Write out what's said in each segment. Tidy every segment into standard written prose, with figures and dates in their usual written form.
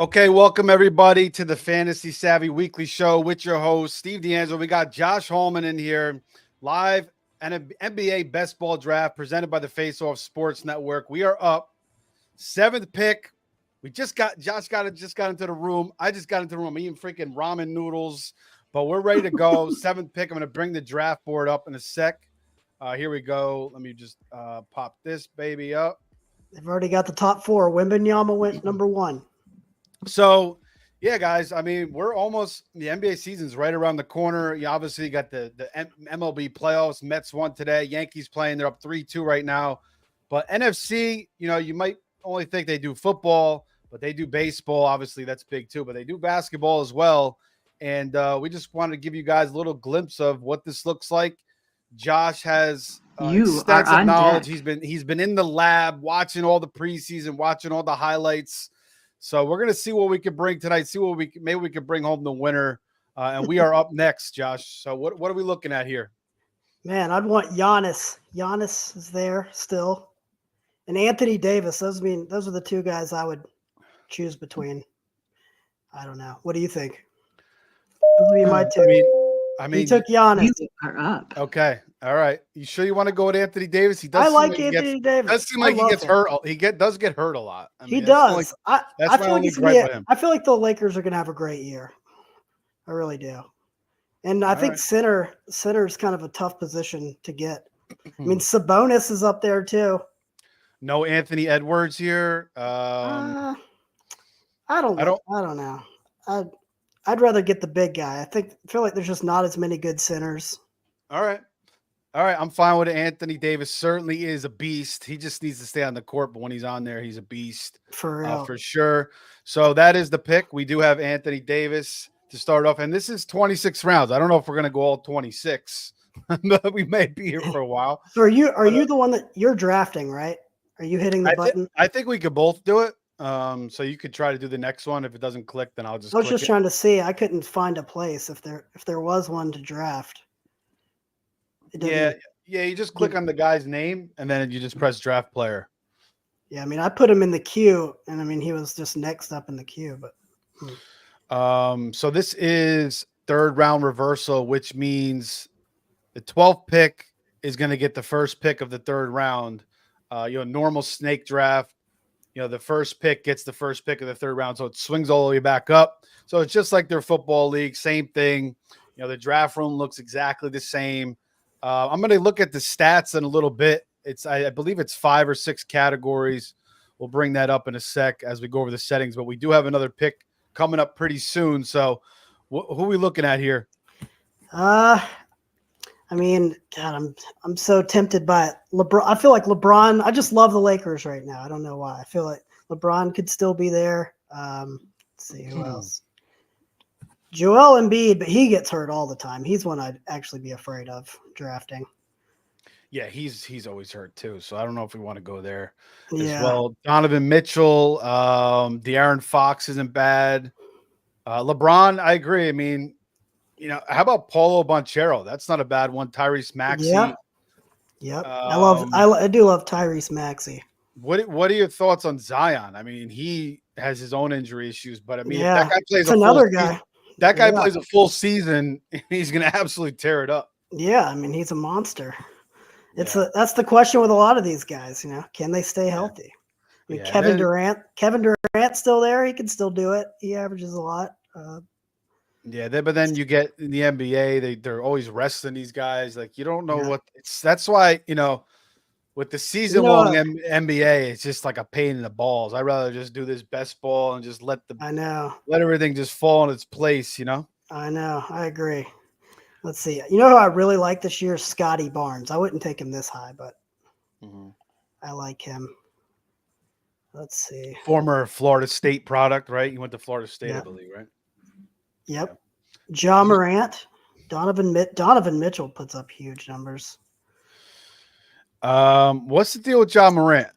Okay, welcome everybody to the Fantasy Savvy Weekly Show with your host, Steve D'Angelo. We got Josh Holman in here, live and an NBA best ball draft presented by the Face Off Sports Network. We are up, seventh pick. We just got into the room. I just got into the room eating freaking ramen noodles, but we're ready to go. Seventh pick. I'm going to bring the draft board up in a sec. Here we go. Let me just pop this baby up. They've already got the top four. Wembanyama went number one. So, yeah, guys, I mean, we're almost the NBA season's right around the corner. You obviously got the MLB playoffs. Mets won today. Yankees playing. They're up 3-2 right now. But NFC, you might only think they do football, but they do baseball. Obviously, that's big too. But they do basketball as well. And we just wanted to give you guys a little glimpse of what this looks like. Josh has extensive knowledge. He's been in the lab watching all the preseason, watching all the highlights. So we're gonna see what we can bring tonight. See what maybe we can bring home the winner. And we are up next, Josh. So what are we looking at here? Man, I'd want Giannis. Giannis is there still, and Anthony Davis. Those are the two guys I would choose between. I don't know. What do you think? Those would be my two. I mean, you took Giannis. You are up. Okay. All right. You sure you want to go with Anthony Davis? He does. I like Anthony Davis. Does seem like he gets hurt. He does get hurt a lot. I mean, he does. I feel like I feel like the Lakers are going to have a great year. I really do. And I think center is kind of a tough position to get. I mean, Sabonis is up there too. No Anthony Edwards here. I don't know. I'd rather get the big guy. I feel like there's just not as many good centers. All right. I'm fine with it. Anthony Davis certainly is a beast. He just needs to stay on the court, but when he's on there, he's a beast for real. For sure. So that is the pick. We do have Anthony Davis to start off, and this is 26 rounds. I don't know if we're going to go all 26, but we may be here for a while. So are you the one that you're drafting, right? Are you hitting the button? I think we could both do it. So you could try to do the next one. If it doesn't click, then I'll just. I was just trying to see. I couldn't find a place if there was one to draft. Yeah. You just click on the guy's name and then you just press draft player. Yeah, I mean, I put him in the queue, and I mean, he was just next up in the queue. But so this is third round reversal, which means the 12th pick is going to get the first pick of the third round. Normal snake draft. The first pick gets the first pick of the third round, so it swings all the way back up. So it's just like their football league, same thing. The draft room looks exactly the same. I'm going to look at the stats in a little bit. I believe it's 5 or 6 categories. We'll bring that up in a sec as we go over the settings, but we do have another pick coming up pretty soon. So who are we looking at here? I mean, God, I'm so tempted by it. LeBron. I feel like LeBron. I just love the Lakers right now. I don't know why. I feel like LeBron could still be there. Let's see who else. Joel Embiid, but he gets hurt all the time. He's one I'd actually be afraid of drafting. Yeah, he's always hurt too. So I don't know if we want to go there as well. Donovan Mitchell, De'Aaron Fox isn't bad. LeBron, I agree. I mean, how about Paulo Banchero? That's not a bad one. Tyrese Maxey. Yep. I do love Tyrese Maxey. What are your thoughts on Zion? I mean, he has his own injury issues, but I mean, if that guy plays That guy plays a full season, and he's going to absolutely tear it up. Yeah, I mean, he's a monster. That's the question with a lot of these guys. Can they stay healthy? I mean, Kevin Durant's still there. He can still do it. He averages a lot. But then you get in the NBA, they're always resting these guys. Like, you don't know what it's. That's why with the season-long NBA, it's just like a pain in the balls. I'd rather just do this best ball and just let everything just fall in its place. I know. I agree. Let's see. Who I really like this year? Scotty Barnes. I wouldn't take him this high, but I like him. Let's see. Former Florida State product, right? You went to Florida State, I believe, right? Yep. Ja Morant. Donovan Mitchell puts up huge numbers. What's the deal with Ja Morant?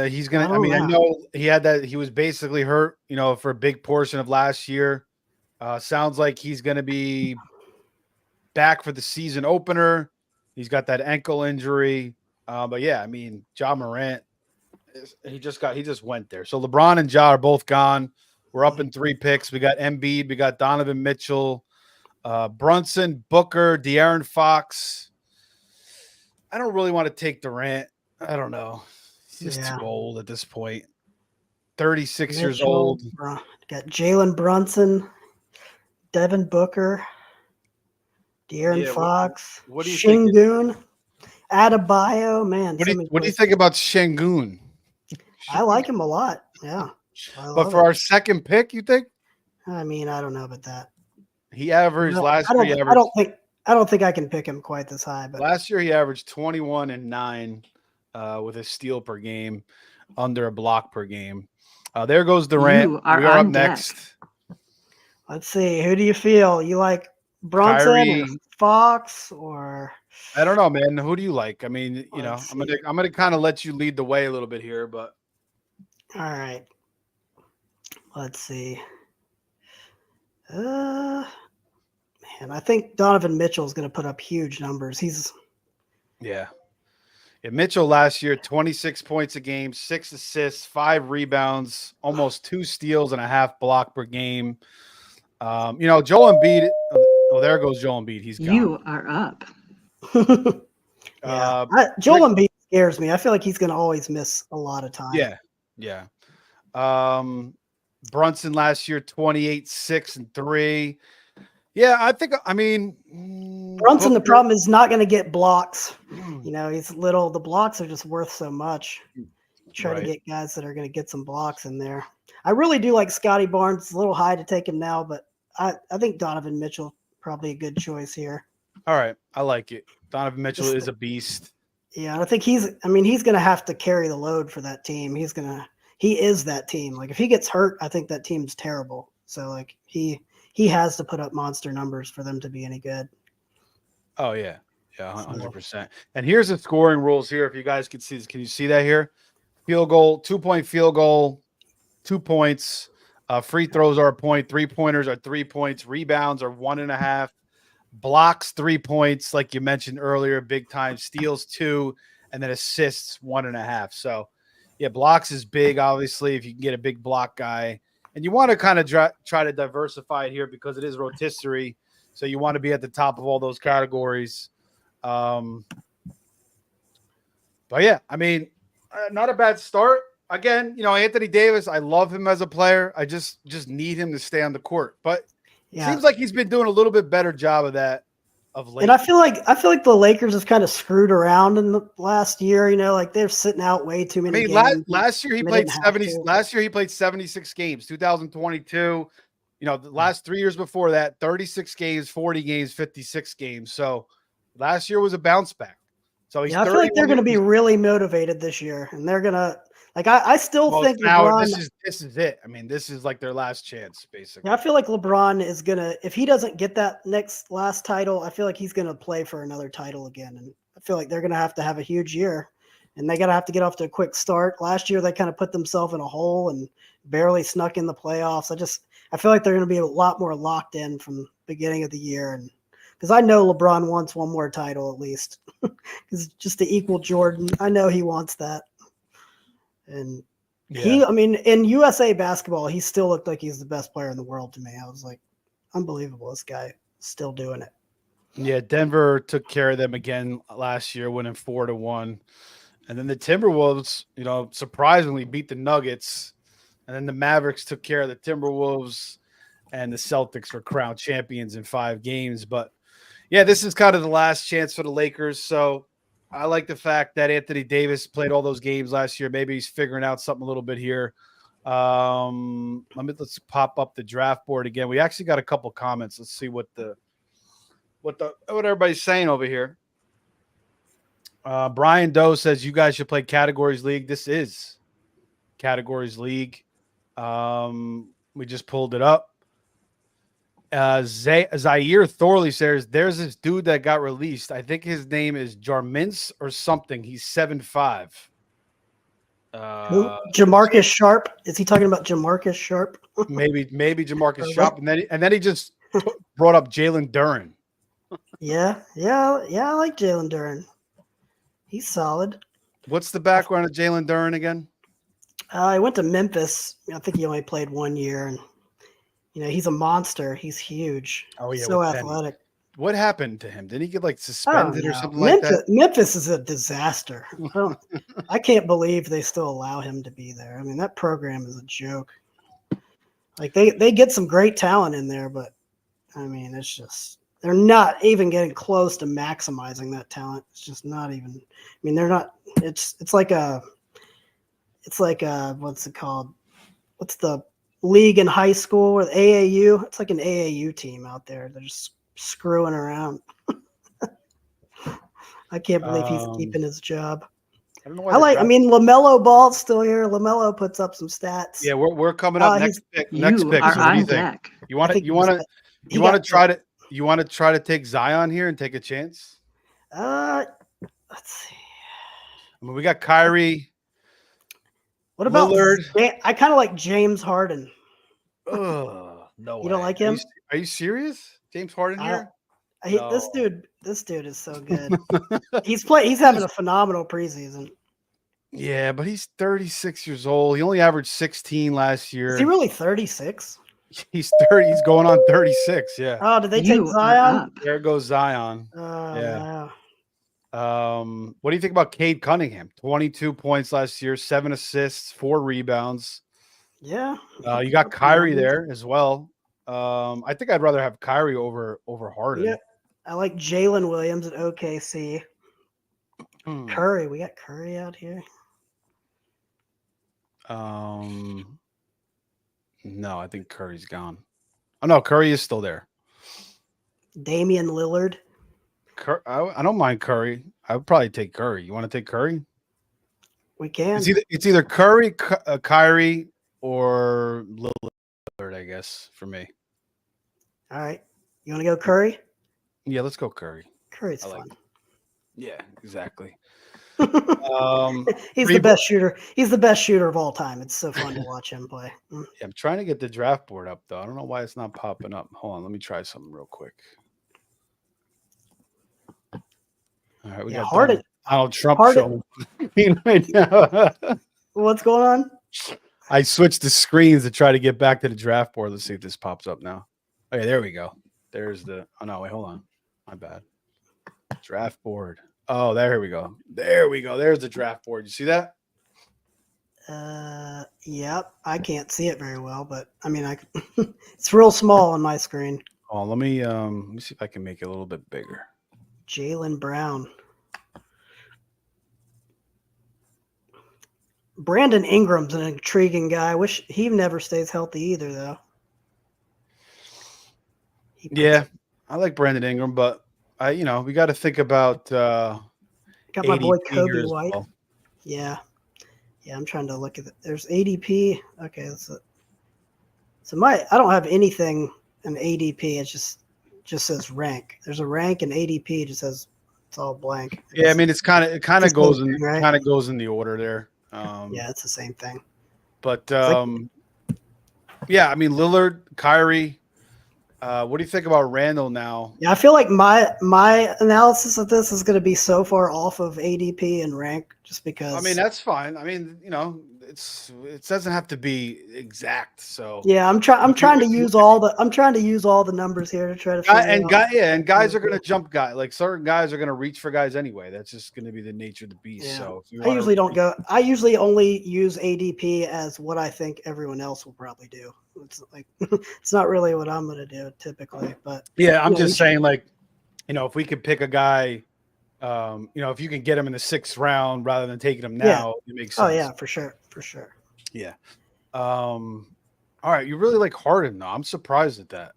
He's gonna. I know he had that. He was basically hurt, for a big portion of last year. Sounds like he's gonna be back for the season opener. He's got that ankle injury. But yeah, I mean, Ja Morant, he just went there. So LeBron and Ja are both gone. We're up in 3 picks. We got Embiid, we got Donovan Mitchell, Brunson, Booker, De'Aaron Fox. I don't really want to take Durant. I don't know. He's just too old at this point. 36 years old. Got Jalen Brunson, Devin Booker, De'Aaron Fox, what do you Şengün, Adebayo. Man, what do you think about Şengün? I like him a lot. Yeah. But for our second pick, you think? I mean, I don't know about that. He averaged last year. I don't think I can pick him quite this high. But last year he averaged 21 and 9 with a steal per game, under a block per game. There goes Durant. We are up next. Let's see. Who do you feel? You like Brunson or Fox or? I don't know, man. Who do you like? I mean, I'm gonna kind of let you lead the way a little bit here, but. All right. Let's see. Man, I think Donovan Mitchell is going to put up huge numbers. Yeah, Mitchell last year, 26 points a game, 6 assists, 5 rebounds, almost 2 steals and a half block per game. Joel Embiid. Oh, there goes Joel Embiid. He's gone. You are up. Joel Embiid scares me. I feel like he's going to always miss a lot of time. Yeah. Brunson last year, 28, 6 and 3. Yeah, I mean, Brunson, the problem is not going to get blocks. He's little. The blocks are just worth so much. Try to get guys that are going to get some blocks in there. I really do like Scotty Barnes. It's a little high to take him now, but I think Donovan Mitchell probably a good choice here. All right. I like it. Donovan Mitchell is a beast. Yeah, I think he's going to have to carry the load for that team. He is that team. Like if he gets hurt, I think that team's terrible. So like he has to put up monster numbers for them to be any good. Oh yeah. Yeah, 100%. And here's the scoring rules here. If you guys can see this, can you see that here? Field goal, 2-point field goal, 2 points. Free throws are a point. 3-pointers are 3 points. Rebounds are 1.5. Blocks 3 points, like you mentioned earlier, big time. Steals 2, and then assists 1.5. So yeah, blocks is big, obviously, if you can get a big block guy. And you want to kind of try to diversify it here because it is rotisserie. So you want to be at the top of all those categories. But yeah, I mean, not a bad start. Again, Anthony Davis, I love him as a player. I just need him to stay on the court. But it seems like he's been doing a little bit better job of that of late. And I feel like the Lakers have kind of screwed around in the last year. like they're sitting out way too many games. Last year he played 70. Last year he played 76 games. 2022. The last 3 years before that, 36 games, 40 games, 56 games. So last year was a bounce back. So he's I feel like they're going to be really motivated this year, and they're going to. Like I still think now LeBron, this is it. I mean, this is like their last chance, basically. I feel like LeBron is gonna, if he doesn't get that last title, I feel like he's gonna play for another title again. And I feel like they're gonna have to have a huge year, and they gotta have to get off to a quick start. Last year they kind of put themselves in a hole and barely snuck in the playoffs. I feel like they're gonna be a lot more locked in from the beginning of the year, and because I know LeBron wants one more title at least, because just to equal Jordan, I know he wants that. And in USA basketball, he still looked like he's the best player in the world to me. I was like, unbelievable. This guy still doing it. Yeah. Denver took care of them again last year, winning 4-1. And then the Timberwolves, surprisingly beat the Nuggets. And then the Mavericks took care of the Timberwolves, and the Celtics were crowned champions in 5 games. But yeah, this is kind of the last chance for the Lakers. So I like the fact that Anthony Davis played all those games last year. Maybe he's figuring out something a little bit here. Let's pop up the draft board again. We actually got a couple comments. Let's see what everybody's saying over here. Brian Doe says you guys should play Categories League. This is Categories League. We just pulled it up. Zaire Thorley says there's this dude that got released. I think his name is Jarmins or something. He's 7'5". Jamarcus Sharp? Is he talking about Jamarcus Sharp? maybe Jamarcus Sharp, and then he just brought up Jalen Duren. Yeah. I like Jalen Duren. He's solid. What's the background of Jalen Duren again? I went to Memphis. I think he only played 1 year, and he's a monster. He's huge. Oh yeah, So with Penny. athletic. What happened to him? Did he get like I don't suspended or know. something like that? Memphis is a disaster. I can't believe they still allow him to be there. I mean, that program is a joke. Like they get some great talent in there, but I mean, it's just they're not even getting close to maximizing that talent. It's just not even. I mean, they're not. It's like what's it called? What's the league in high school or the AAU? It's like an AAU team out there. They're just screwing around. I can't believe he's keeping his job. I don't know why. I mean, LaMelo Ball's still here. LaMelo puts up some stats. Yeah, we're coming up next pick. Next pick. Are So what do you on think? deck. You want to try to take Zion here and take a chance? Let's see. I mean, we got Kyrie. What about Lillard? I kind of like James Harden. Oh, no way. You don't like him? Are you serious? James Harden here? No. This dude is so good. He's having a phenomenal preseason. Yeah, but he's 36 years old. He only averaged 16 last year. Is he really 36? He's 30. He's going on 36. Yeah. Oh, did they take Zion? There goes Zion. Oh, yeah. No. What do you think about Cade Cunningham? 22 points last year, 7 assists, 4 rebounds. Yeah. You got Kyrie there as well. I think I'd rather have Kyrie over Harden. Yeah. I like Jalen Williams at OKC. Curry. We got Curry out here. No, I think Curry's gone. Oh no, Curry is still there. Damian Lillard. I don't mind Curry. I would probably take Curry. You want to take Curry? We can. It's either Curry, Kyrie, or Lillard, I guess, for me. All right. You want to go Curry? Yeah, let's go Curry. Curry's fun. Yeah, exactly. He's the best shooter. He's the best shooter of all time. It's so fun to watch him play. Yeah, I'm trying to get the draft board up, though. I don't know why it's not popping up. Hold on. Let me try something real quick. All right. We got Donald Trump showing right now. What's going on? I switched the screens to try to get back to the draft board. Let's see if this pops up now. Okay, there we go. There's the – oh, no, wait, hold on. My bad. Draft board. Oh, there we go. There we go. There's the draft board. You see that? Yep. I can't see it very well, but I mean, it's real small on my screen. Oh, let me see if I can make it a little bit bigger. Jaylen Brown. Brandon Ingram's an intriguing guy. I wish he never stays healthy either, though. Yeah, I like Brandon Ingram, but we got to think about got my boy Kobe White. Well. Yeah, I'm trying to look at it. There's ADP. Okay, that's it. So I don't have anything in ADP. It just says rank. There's a rank and ADP just says it's all blank. Yeah, I mean it kind of goes in the order there. Yeah, it's the same thing. But yeah, I mean Lillard, Kyrie. What do you think about Randall now? Yeah, I feel like my analysis of this is going to be so far off of ADP and rank just because. I mean, that's fine. I mean, it doesn't have to be exact. So yeah, I'm trying to use all the numbers here to try to and guys are going to jump like certain guys are going to reach for guys anyway. That's just going to be the nature of the beast. Yeah. So I usually only use ADP as what I think everyone else will probably do. It's like it's not really what I'm going to do typically, but yeah, I'm just saying like, if we could pick a guy, if you can get him in the 6th round rather than taking him now, it makes sense. Oh yeah, for sure. Yeah. All right, you really like Harden though. I'm surprised at that.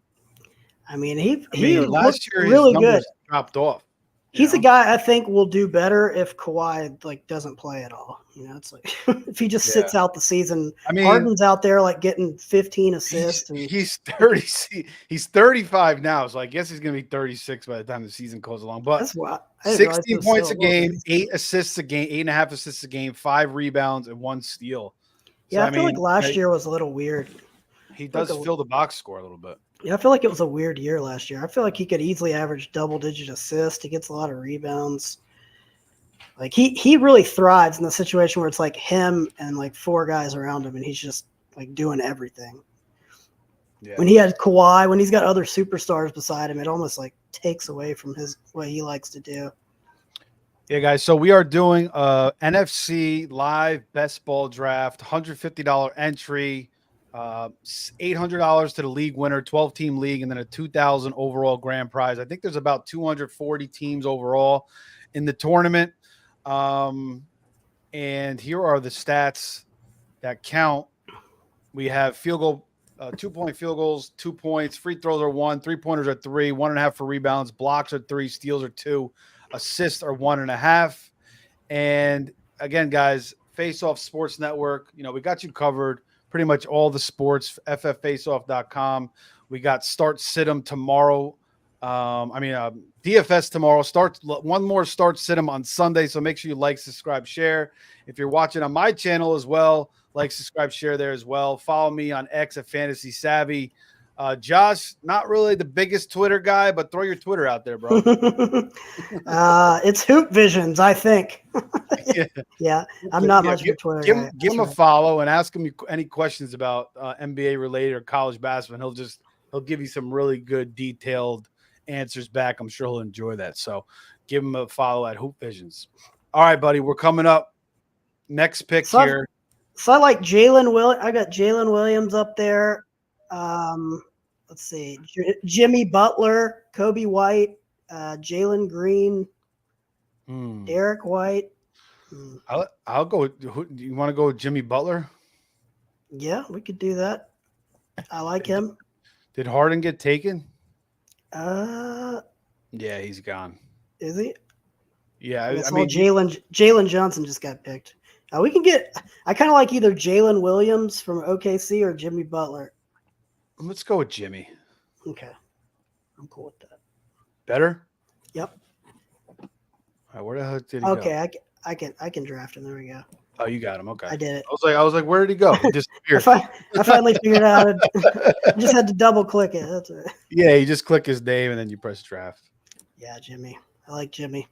I mean, he last year really his good. Dropped off. He's a guy I think will do better if Kawhi doesn't play at all. It's like if he just sits out the season. I mean, Harden's out there getting 15 assists. He's 30. He's 35 now, so I guess he's going to be 36 by the time the season goes along. But that's why 16 points a game, 8 assists a game, 8.5 assists a game, 5 rebounds, and 1 steal. Yeah, so, I feel like last year was a little weird. He does fill the box score a little bit. Yeah, I feel like it was a weird year last year. I feel like he could easily average double-digit assists. He gets a lot of rebounds. Like he really thrives in the situation where it's like him and like 4 guys around him, and he's just like doing everything. Yeah. When he had Kawhi, when he's got other superstars beside him, it almost like takes away from what he likes to do. Yeah, guys. So we are doing NFC live best ball draft, $150 entry, $800 to the league winner, 12-team league, and then a $2,000 overall grand prize. I think there's about 240 teams overall in the tournament. And here are the stats that count. We have field goal, 2-point field goals, 2 points, free throws are 1, 3-pointers are 3, 1.5 for rebounds, blocks are 3, steals are 2, assists are 1.5. And again, guys, Face Off Sports Network, we got you covered pretty much all the sports, fffaceoff.com. We got Start Sit 'em tomorrow. DFS tomorrow. One more Start Sit 'em on Sunday. So make sure you like, subscribe, share. If you're watching on my channel as well, like, subscribe, share there as well. Follow me on X at Fantasy Savvy. Josh, not really the biggest Twitter guy, but throw your Twitter out there, bro. It's Hoop Visions, I think. Yeah, I'm not much of a Twitter guy. Give him a follow and ask him any questions about NBA related or college basketball. And he'll give you some really good detailed answers back. I'm sure he'll enjoy that. So give him a follow at Hoop Visions. All right, buddy, we're coming up. Next pick here. So I like Jalen Williams. I got Jalen Williams up there. Let's see, Jimmy Butler, Kobe White, Jalen Green, Derek White. I'll go. You want to go with Jimmy Butler? Yeah, we could do that. I like him. Did Harden get taken? Yeah, he's gone. Is he? Yeah, I mean, Jalen Johnson just got picked. We can get. I kind of like either Jalen Williams from OKC or Jimmy Butler. Let's go with Jimmy. Okay, I'm cool with that. Better? Yep. All right, where the heck did he go? Okay, I can draft him. There we go. Oh, you got him. Okay. I did it. I was like, where did he go? He disappeared. I finally figured it out. I just had to double click it. That's it. Yeah, you just click his name and then you press draft. Yeah, Jimmy. I like Jimmy.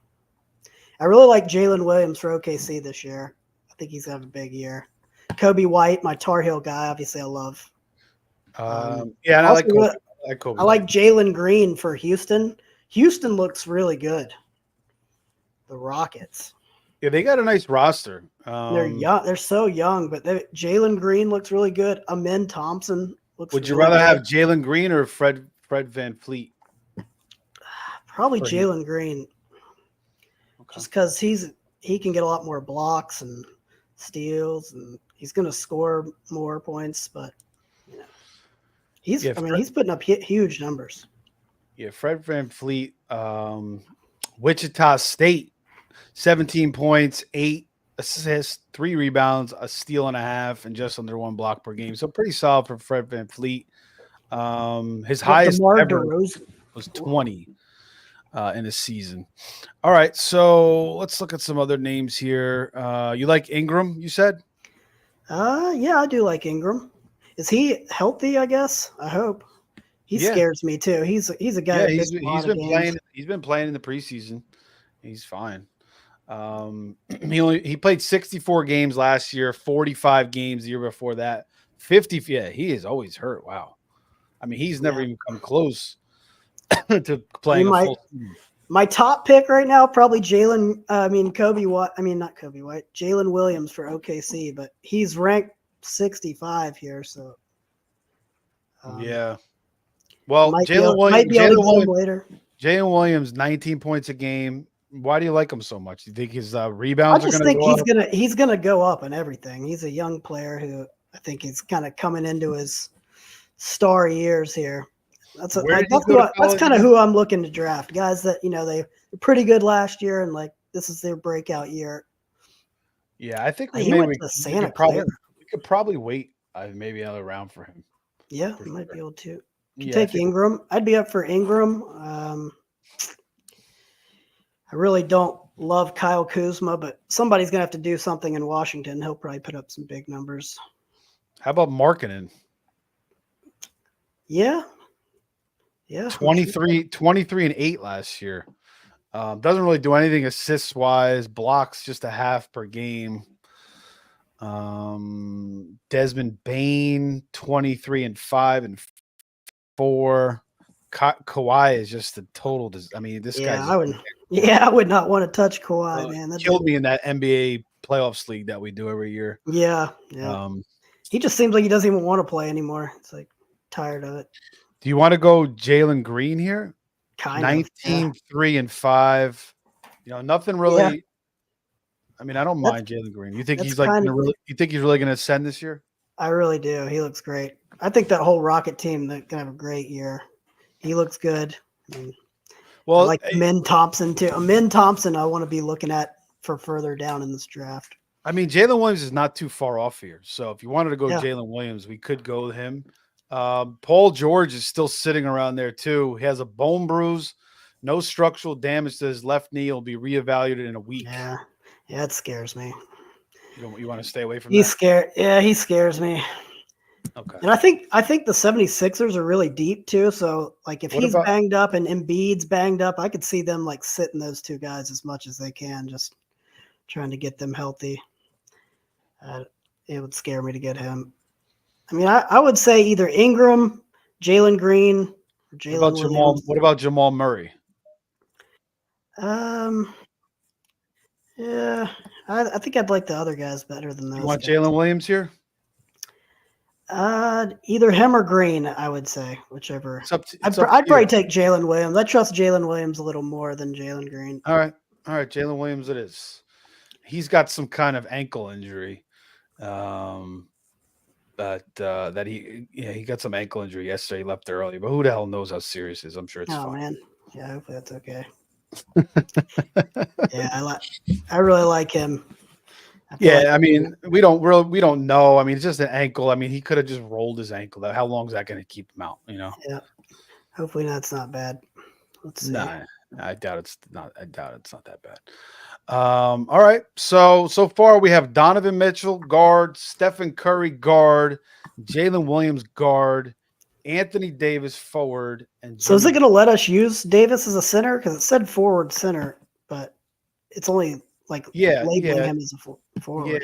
I really like Jalen Williams for OKC this year. I think he's gonna have a big year. Kobe White, my Tar Heel guy, obviously I love. And I like Kobe. I like Jalen Green for Houston. Houston looks really good. The Rockets. Yeah, they got a nice roster. They're young. They're so young, but Jalen Green looks really good. Amen Thompson looks. Would you really rather good. have Jalen Green or Fred VanVleet? Probably Jalen Green. Okay. Just because he can get a lot more blocks and steals, and he's going to score more points. But he's putting up huge numbers. Yeah, Fred VanVleet, Wichita State, 17 points, 8 assists, 3 rebounds, a steal and a half, and just under 1 block per game. So pretty solid for Fred VanVleet. His highest ever was 20 in a season. All right, so let's look at some other names here. You like Ingram, you said? Yeah, I do like Ingram. Is he healthy, I guess? I hope. He scares me too. He's a guy. Yeah, he's been playing in the preseason. He's fine. He played 64 games last year, 45 games the year before that, 50. Yeah, he is always hurt. Wow. I mean, he's never even come close to playing a full season. My top pick right now, probably Kobe White. Not Kobe White. Jalen Williams for OKC, but he's ranked 65 here, so. Yeah. Well, Jalen Williams, 19 points a game. Why do you like him so much? Do you think his rebounds are going to go up? He's going to go up in everything. He's a young player who I think he's kind of coming into his star years here. That's kind of who I'm looking to draft. Guys that they're pretty good last year, and this is their breakout year. Yeah, I think we could probably wait maybe another round for him. Yeah, we might be able to. Take Ingram. I'd be up for Ingram. I really don't love Kyle Kuzma, but somebody's going to have to do something in Washington. He'll probably put up some big numbers. How about Markkanen? Yeah. 23 and 8 last year. Doesn't really do anything assists wise. Blocks just a half per game. Desmond Bain, 23 and 5 and 4. Kawhi is just a total. I mean, this guy's I would. Yeah, I would not want to touch Kawhi, man. That killed me in that NBA playoffs league that we do every year. Yeah. He just seems like he doesn't even want to play anymore. It's like tired of it. Do you want to go Jalen Green here? Kind 19, 3 and 5. Nothing really. Yeah. I mean, I don't mind Jalen Green. You think he's you think he's really going to ascend this year? I really do. He looks great. I think that whole Rocket team they're gonna have a great year. He looks good. I like Min Thompson too. Min Thompson, I want to be looking at for further down in this draft. I mean, Jalen Williams is not too far off here. So if you wanted to go Jalen Williams, we could go with him. Paul George is still sitting around there too. He has a bone bruise, no structural damage to his left knee. He'll be reevaluated in a week. Yeah, it scares me. You want to stay away from He's scared. Yeah, he scares me. Okay. And I think the 76ers are really deep too. So like if he's banged up and Embiid's banged up, I could see them like sitting those two guys as much as they can, just trying to get them healthy. It would scare me to get him. I mean, I would say either Ingram, Jalen Green, or Jalen Williams. What about Jamal Murray? Yeah, I think I'd like the other guys better than those. You want Jalen Williams here? Either him or Green, I would say, whichever. I'd probably take Jalen Williams. I trust Jalen Williams a little more than Jalen Green. All right, Jalen Williams it is. He's got some kind of ankle injury. But that he got some ankle injury yesterday. He left early, but who the hell knows how serious it is? I'm sure it's fine. Man, yeah, hopefully that's okay. Yeah, I really like him. I mean, we don't know. I mean, it's just an ankle. I mean, he could have just rolled his ankle. How long is that going to keep him out? Yeah. Hopefully that's not bad. Let's see. Nah, I doubt it's not that bad. All right. So far we have Donovan Mitchell guard, Stephen Curry guard, Jalen Williams guard, Anthony Davis forward, and so is it going to let us use Davis as a center? Because it said forward center, but it's only like labeling him as a forward.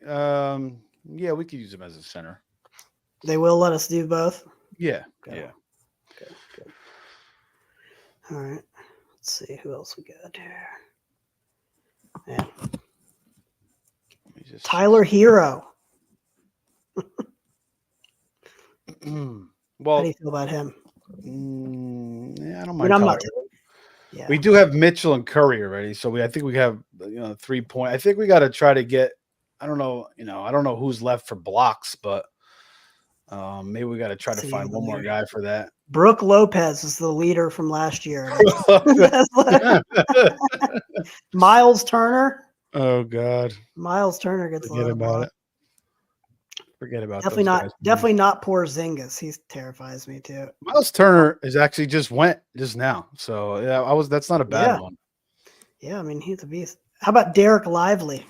Yeah, we could use him as a center. They will let us do both. Yeah. Okay. Yeah. Okay. Good. All right. Let's see who else we got here. Yeah. Tyler Hero. Well, how do you feel about him? I don't mind. We do have Mitchell and Curry already, so I think we have 3 point. I think we got to try to get. I don't know. I don't know who's left for blocks, but maybe we got to try to find one more guy for that. Brooke Lopez is the leader from last year. Miles Turner. Oh God. Miles Turner gets Forget about it. Forget about definitely not guys. Definitely not Porzingis. He terrifies me too. Miles Turner is actually just now. So yeah, that's not a bad one. Yeah, I mean he's a beast. How about Derek Lively?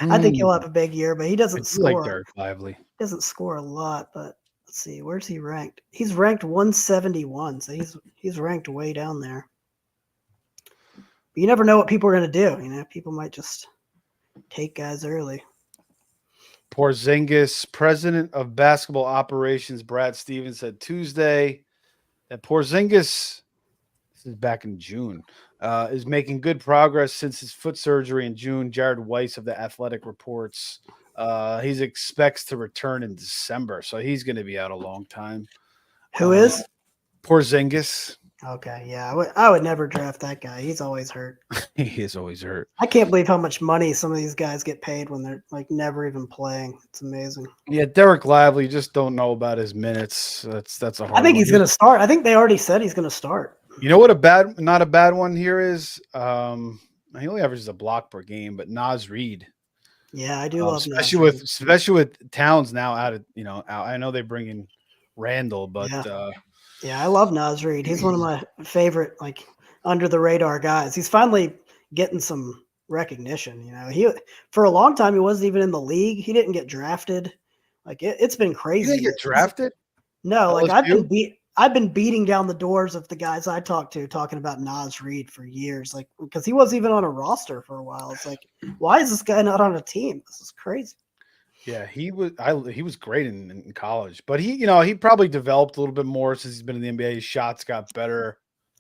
I think he'll have a big year, but he doesn't score. Like Derek Lively. He doesn't score a lot, but let's see, where's he ranked? He's ranked 171, so he's ranked way down there. But you never know what people are going to do. People might just take guys early. Porzingis, president of basketball operations, Brad Stevens said Tuesday that Porzingis, this is back in June, is making good progress since his foot surgery in June. Jared Weiss of The Athletic reports he expects to return in December, so he's going to be out a long time. Who is? Porzingis. Okay, yeah, I would never draft that guy. He's always hurt. He is always hurt. I can't believe how much money some of these guys get paid when they're like never even playing. It's amazing. Yeah, Derek Lively, just don't know about his minutes. That's a hard. I think he's going to start. I think they already said he's going to start. You know what not a bad one here is? He only averages a block per game, but Naz Reid. Yeah, I do love especially with Towns now out of out. I know they bring in Randall, but yeah, I love Naz Reid. He's one of my favorite, like under the radar guys. He's finally getting some recognition. He for a long time he wasn't even in the league. He didn't get drafted. Like it's been crazy. He didn't get drafted? No, like I've been beating down the doors of the guys I talked to talking about Naz Reid for years, like because he wasn't even on a roster for a while. It's like, why is this guy not on a team? This is crazy. Yeah, he was great in college, but he probably developed a little bit more since he's been in the NBA. His shots got better.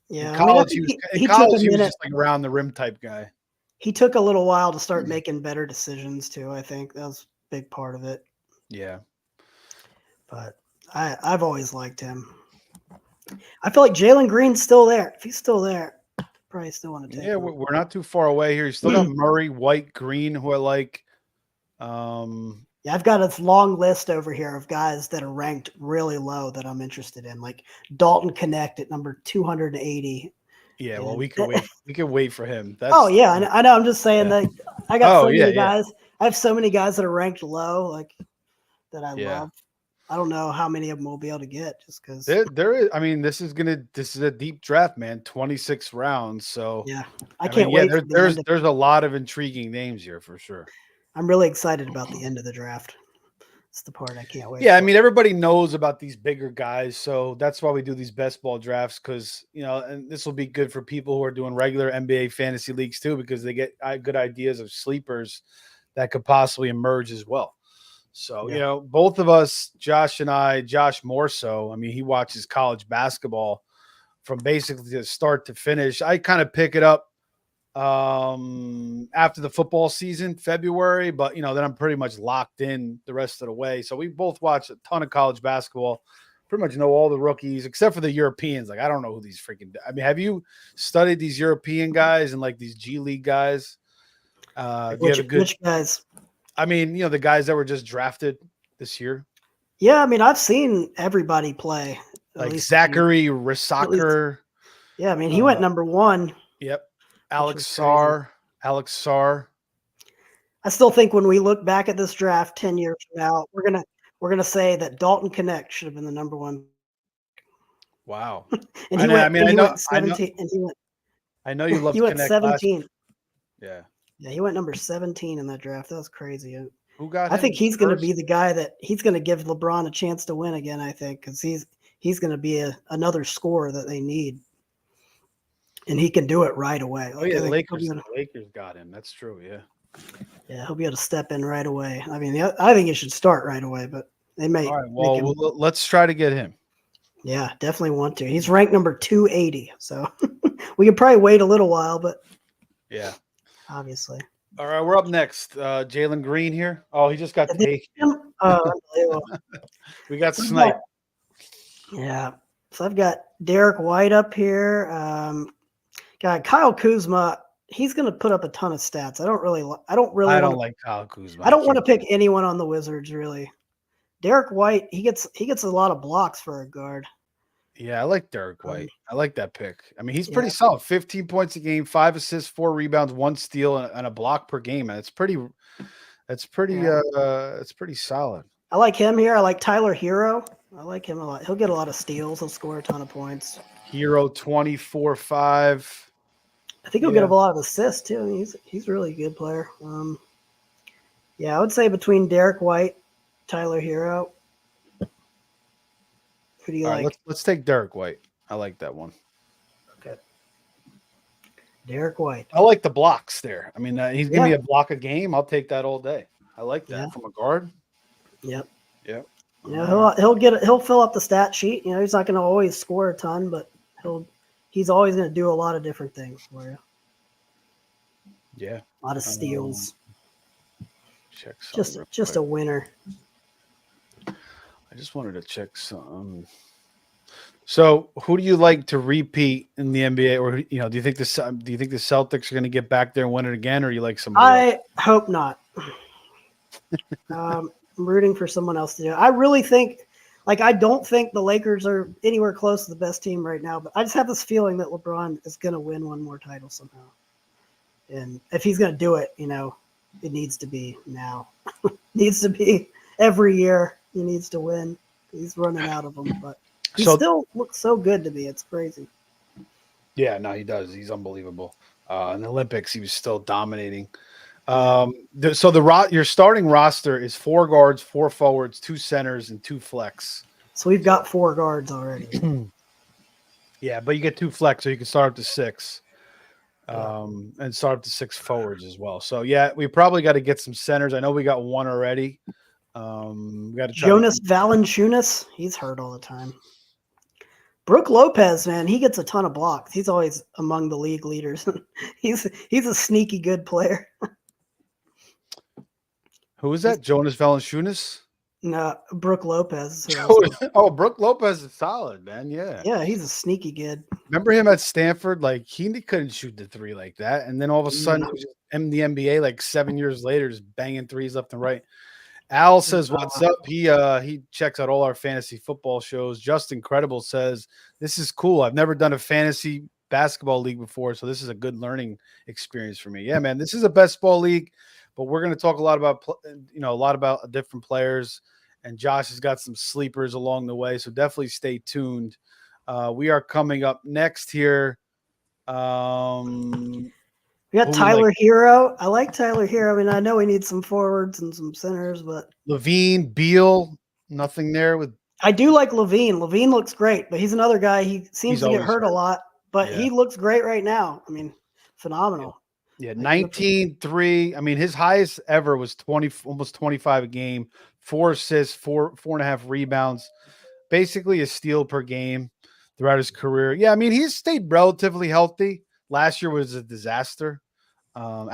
In Yeah, I mean, I college, think he he took a was minute. just like around the rim type guy. He took a little while to start making better decisions too. I think that was a big part of it. Yeah, But I've always liked him. I feel like Jalen Green's still there. If he's still there, probably still want to take yeah, him. we're not too far away here. You still got Murray, White, Green, who I like. Yeah, I've got a long list over here of guys that are ranked really low that I'm interested in, like Dalton Connect at number 280. Yeah, well, we can wait. We can wait for him. Oh yeah, I know. I'm just saying that I got so many guys. I have so many guys that are ranked low, like that I love. I don't know how many of them we'll be able to get, just because there is. I mean, this is a deep draft, man. 26 rounds. So yeah, I can't wait. Yeah, there's a lot of intriguing names here for sure. I'm really excited about the end of the draft. It's the part I can't wait. Yeah, I mean, everybody knows about these bigger guys, so that's why we do these best ball drafts, because and this will be good for people who are doing regular NBA fantasy leagues too, because they get good ideas of sleepers that could possibly emerge as well. So both of us, Josh and I, Josh more so. I mean, he watches college basketball from basically the start to finish. I kind of pick it up after the football season, February, but then I'm pretty much locked in the rest of the way. So we both watch a ton of college basketball, pretty much know all the rookies except for the Europeans. Like, I don't know who these have you studied these European guys and like these G League guys? Which guys? I mean, the guys that were just drafted this year. Yeah, I mean, I've seen everybody play. Like Zachary Rissaker. Yeah, I mean, he went number 1. Yep. Alex Sarr. I still think when we look back at this draft 10 years from now, we're gonna say that Dalton Connect should have been the number 1. Wow. And he went 17. I know you love. He went 17. Yeah. Yeah, he went number 17 in that draft. That was crazy. Who got? I think he's going to be the guy that he's going to give LeBron a chance to win again. I think because he's going to be another scorer that they need. And he can do it right away. Oh yeah, the Lakers got him. That's true. Yeah. Yeah, he'll be able to step in right away. I mean, I think he should start right away, but they may. All right. Well, let's try to get him. Yeah, definitely want to. He's ranked number 280, so we could probably wait a little while, but yeah, obviously. All right, we're up next. Jalen Green here. Oh, he just got taken. We got sniped. Yeah. So I've got Derek White up here. Got Kyle Kuzma. He's going to put up a ton of stats. I don't like Kyle Kuzma. I don't want to pick anyone on the Wizards really. Derek White, he gets a lot of blocks for a guard. Yeah, I like Derek White. I like that pick. I mean, he's pretty solid. 15 points a game, 5 assists, 4 rebounds, 1 steal, and a block per game. And it's pretty solid. I like him here. I like Tyler Hero. I like him a lot. He'll get a lot of steals. He'll score a ton of points. Hero 24-5. I think he'll get a lot of assists too. He's a really good player. I would say between Derek White, Tyler Hero. Who do you like? Right, let's take Derek White. I like that one. Okay. Derek White. I like the blocks there. I mean, he's giving me a block a game. I'll take that all day. I like that from a guard. Yep. Yep. He'll fill up the stat sheet. He's not going to always score a ton, but he's always going to do a lot of different things for you. Yeah. A lot of steals. Check just a winner. I just wanted to check some. So, who do you like to repeat in the NBA, or do you think the Celtics are going to get back there and win it again, or you like somebody else? I hope not. I'm rooting for someone else to do it. I really think, I don't think the Lakers are anywhere close to the best team right now, but I just have this feeling that LeBron is going to win one more title somehow. And if he's going to do it, it needs to be now. Needs to be every year. He needs to win. He's running out of them, but he still looks so good to me. It's crazy. Yeah, no, he does. He's unbelievable. In the Olympics, he was still dominating. Your starting roster is 4 guards, 4 forwards, 2 centers, and 2 flex. So we've got 4 guards already. Yeah, but you get 2 flex, so you can start up to 6. And start up to 6 forwards as well. So yeah, we probably got to get some centers. I know we got 1 already. We got to try Jonas Valanciunas, he's hurt all the time. Brooke Lopez, man, he gets a ton of blocks. He's always among the league leaders. he's a sneaky good player. Who is that? Jonas Valanciunas? No, Brooke Lopez. Oh, Brooke Lopez is solid, man. Yeah. Yeah, he's a sneaky good. Remember him at Stanford? Like he couldn't shoot the 3 like that, and then all of a sudden he was in the NBA like 7 years later, just banging threes left and right. Al says, "What's up?" He checks out all our fantasy football shows. Just Incredible says, "This is cool. I've never done a fantasy basketball league before, so this is a good learning experience for me." Yeah, man, this is a best ball league, but we're going to talk a lot about different players. And Josh has got some sleepers along the way, so definitely stay tuned. We are coming up next here. We got Tyler Hero. I like Tyler Hero. I mean, I know we need some forwards and some centers, but Levine, Beal, nothing there with. I do like Levine. Levine looks great, but he's another guy. He seems to get hurt a lot, but he looks great right now. I mean, phenomenal. Yeah, 19-3. I mean, his highest ever was 20, almost 25 a game, 4 assists, 4.5 rebounds, basically a steal per game throughout his career. Yeah, I mean, he's stayed relatively healthy. Last year was a disaster. No,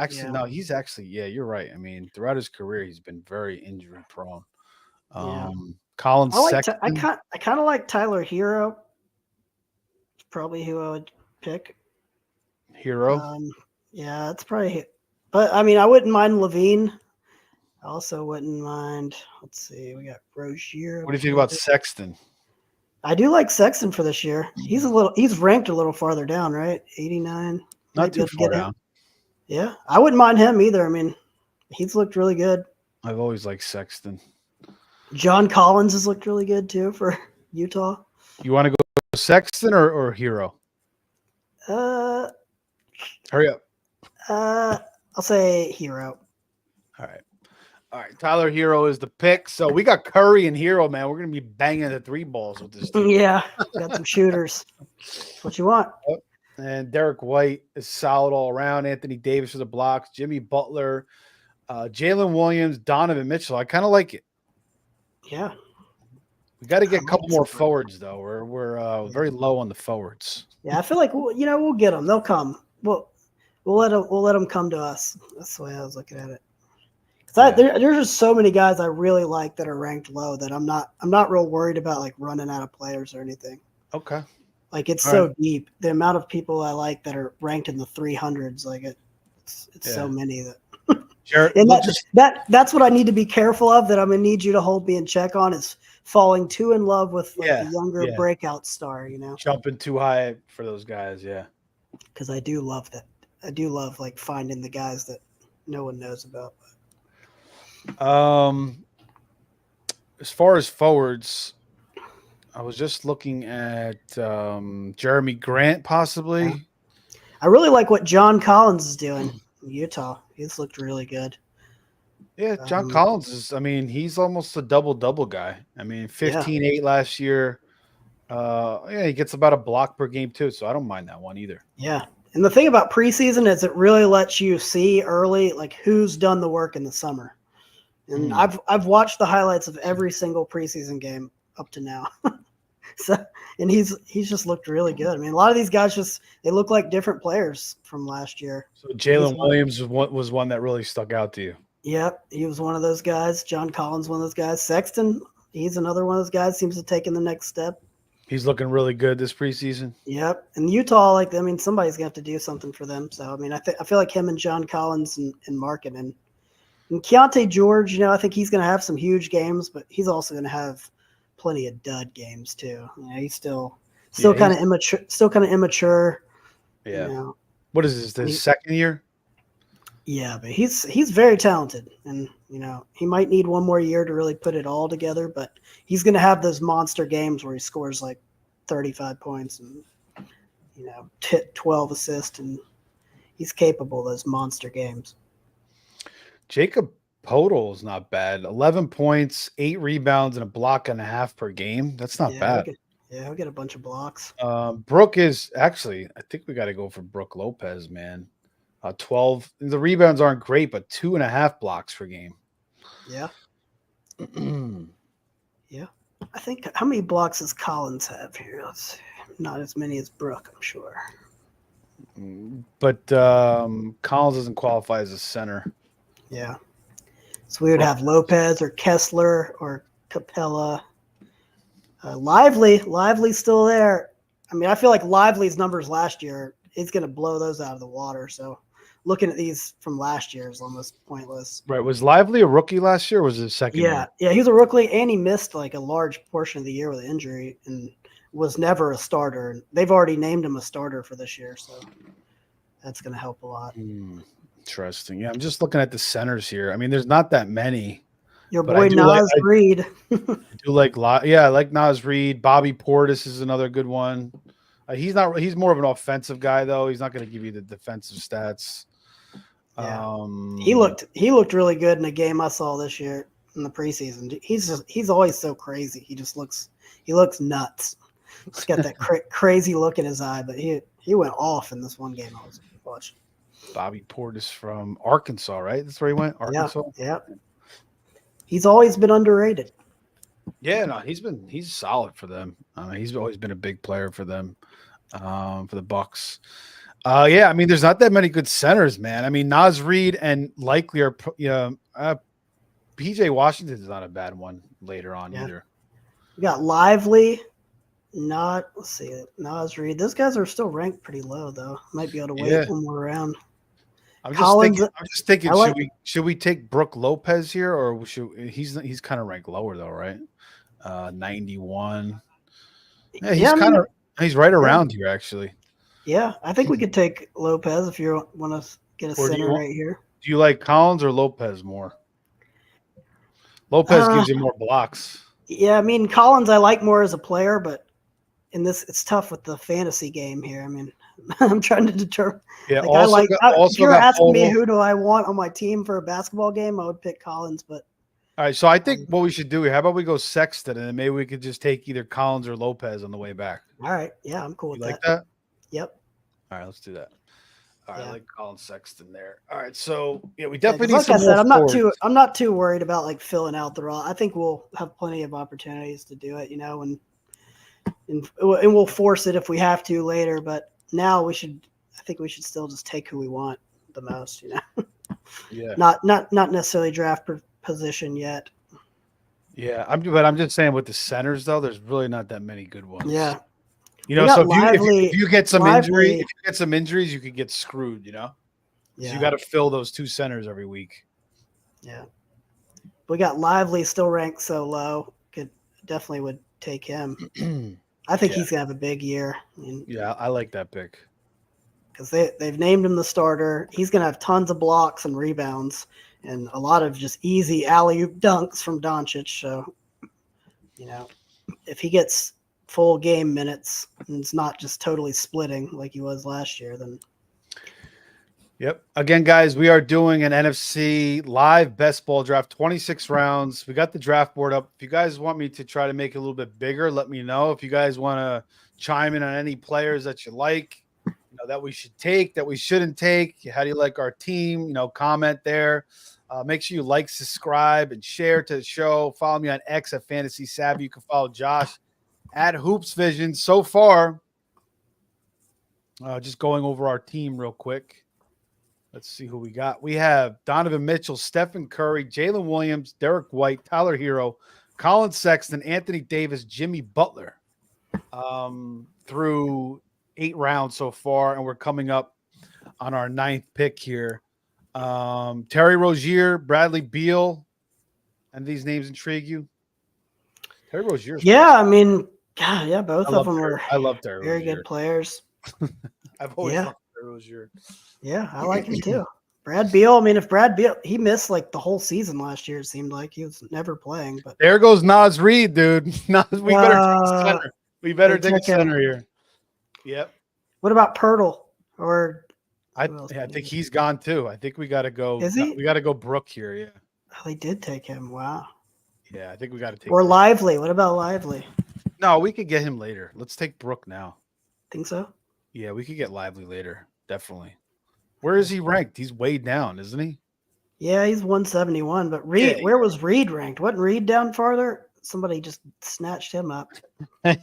he's actually, you're right. I mean, throughout his career, he's been very injury prone. Colin Sexton. I kind of like Tyler Hero. Probably who I would pick. Hero. Yeah, it's probably. But I mean, I wouldn't mind Levine. I also wouldn't mind. Let's see, we got Rozier. What do you think about Sexton? I do like Sexton for this year. He's ranked a little farther down, right? 89. Not too far down. Yeah, I wouldn't mind him either. I mean, he's looked really good. I've always liked Sexton. John Collins has looked really good too for Utah. You want to go Sexton or Hero? Hurry up. I'll say Hero. All right. Tyler Hero is the pick. So we got Curry and Hero, man. We're gonna be banging the 3 balls with this team. Yeah, got some shooters. That's what you want. And Derek White is solid all around. Anthony Davis for the blocks. Jimmy Butler, Jalen Williams, Donovan Mitchell. I kind of like it. Yeah. We got to get a couple more forwards though. We're very low on the forwards. Yeah, I feel like we'll get them. They'll come. We'll let them come to us. That's the way I was looking at it. There's just so many guys I really like that are ranked low that I'm not real worried about like running out of players or anything. Okay. Like it's so deep. The amount of people I like that are ranked in the 300s, like it's so many that. Jared, and that's what I need to be careful of. That I'm gonna need you to hold me in check on is falling too in love with the younger breakout star. Jumping too high for those guys. Yeah. Because I do love that. I do love like finding the guys that no one knows about. As far as forwards, I was just looking at Jeremy Grant possibly. I really like what John Collins is doing in Utah. He's looked really good. Yeah, John Collins is, I mean, he's almost a double-double guy. I mean, 15-8 last year. He gets about a block per game too, so I don't mind that one either. Yeah. And the thing about preseason is it really lets you see early like who's done the work in the summer. And I've watched the highlights of every single preseason game up to now. And he's just looked really good. I mean, a lot of these guys they look like different players from last year. So Jalen Williams was one that really stuck out to you. Yep, he was one of those guys. John Collins, one of those guys. Sexton, he's another one of those guys. Seems to have taken the next step. He's looking really good this preseason. Yep, and Utah, somebody's gonna have to do something for them. So I mean, I feel like him and John Collins and Markkanen. And Keontae George, I think he's going to have some huge games, but he's also going to have plenty of dud games too. He's still kind of immature. Yeah. What is this? His second year? Yeah, but he's very talented, and he might need one more year to really put it all together. But he's going to have those monster games where he scores like 35 points and 12 assists, and he's capable of those monster games. Jacob Podol is not bad. 11 points, 8 rebounds, and a block and a half per game. That's not bad. He'll get a bunch of blocks. Brooke is actually, I think we got to go for Brooke Lopez, man. 12. The rebounds aren't great, but 2.5 blocks per game. Yeah. Yeah. I think how many blocks does Collins have here? Let's see. Not as many as Brooke, I'm sure. But Collins doesn't qualify as a center. Yeah. So we would have Lopez or Kessler or Capella. Lively's still there. I mean, I feel like Lively's numbers last year, he's going to blow those out of the water. So looking at these from last year is almost pointless. Right. Was Lively a rookie last year or was it second year? Yeah, he was a rookie, and he missed like a large portion of the year with an injury and was never a starter. And they've already named him a starter for this year, so that's going to help a lot. Interesting. Yeah, I'm just looking at the centers here. I mean, there's not that many. Your boy Nas Reed. I do like I like Nas Reed. Bobby Portis is another good one. He's more of an offensive guy though. He's not going to give you the defensive stats. Yeah. He looked really good in a game I saw this year in the preseason. He's always so crazy. He looks nuts. He's got that crazy look in his eye, but he went off in this one game I was watching. Bobby Portis from Arkansas, right? That's where he went. Arkansas. Yeah. He's always been underrated. Yeah, no, he's solid for them. He's always been a big player for them, for the Bucks. Yeah, I mean, there's not that many good centers, man. I mean, Nas Reed and likely are, PJ Washington is not a bad one later on either. We got Lively, let's see, Nas Reed. Those guys are still ranked pretty low though. Might be able to wait one more round. I'm just thinking, should we take Brooke Lopez here, or he's kind of ranked lower though, right? 91. Yeah, he's right around here actually. Yeah, I think we could take Lopez if you want to get a center right here. Do you like Collins or Lopez more? Lopez gives you more blocks. Yeah, I mean Collins I like more as a player, but in this it's tough with the fantasy game here. I mean, I'm trying to determine. Yeah, if you're asking me who do I want on my team for a basketball game, I would pick Collins. But all right, so I think what we should do, how about we go Sexton, and then maybe we could just take either Collins or Lopez on the way back. All right, yeah, I'm cool with that. Like that? Yep. All right, let's do that. All right, I like Collins Sexton there. All right, so yeah, we definitely need some more forwards. I'm not too worried about like filling out the raw. I think we'll have plenty of opportunities to do it, and we'll force it if we have to later. But now I think we should still just take who we want the most, Yeah. Not necessarily draft position yet. Yeah, I'm just saying with the centers though, there's really not that many good ones. Yeah. So if you get some injuries, you could get screwed, So you got to fill those two centers every week. Yeah. We got Lively still ranked so low. Definitely would take him. I think he's gonna have a big year. I like that pick. Because they've named him the starter. He's gonna have tons of blocks and rebounds and a lot of just easy alley-oop dunks from Doncic. So, if he gets full game minutes and it's not just totally splitting like he was last year, then. Yep. Again, guys, we are doing an NFC live best ball draft, 26 rounds. We got the draft board up. If you guys want me to try to make it a little bit bigger, let me know. If you guys want to chime in on any players that you like, that we should take, that we shouldn't take, how do you like our team, comment there. Make sure you like, subscribe, and share to the show. Follow me on X at Fantasy Savvy. You can follow Josh at Hoops Vision. So far, just going over our team real quick. Let's see who we got. We have Donovan Mitchell, Stephen Curry, Jalen Williams, Derek White, Tyler Hero, Colin Sexton, Anthony Davis, Jimmy Butler through 8 rounds so far, and we're coming up on our 9th pick here. Terry Rozier, Bradley Beal, and these names intrigue you? Terry Rozier. Yeah, I mean, yeah, both of them are. I love Terry very Rozier. Good players. I've always loved Terry Rozier. Yeah, I like him too. Brad Beal. I mean, if Brad Beal, he missed like the whole season last year. It seemed like he was never playing. But there goes Nas Reed, dude. We better take a center. We better take a center here. Yep. What about Pirtle? Or I think he's gone too. I think we got to go. Is he? We got to go Brooke here. Yeah. Oh, they did take him. Wow. Yeah, I think we got to take. Or Lively. What about Lively? No, we could get him later. Let's take Brook now. Think so? Yeah, we could get Lively later. Definitely. Where is he ranked? He's way down, isn't he? Yeah, he's 171. But Reed, Yeah. where was Reed ranked? Wasn't Reed down farther? Somebody just snatched him up.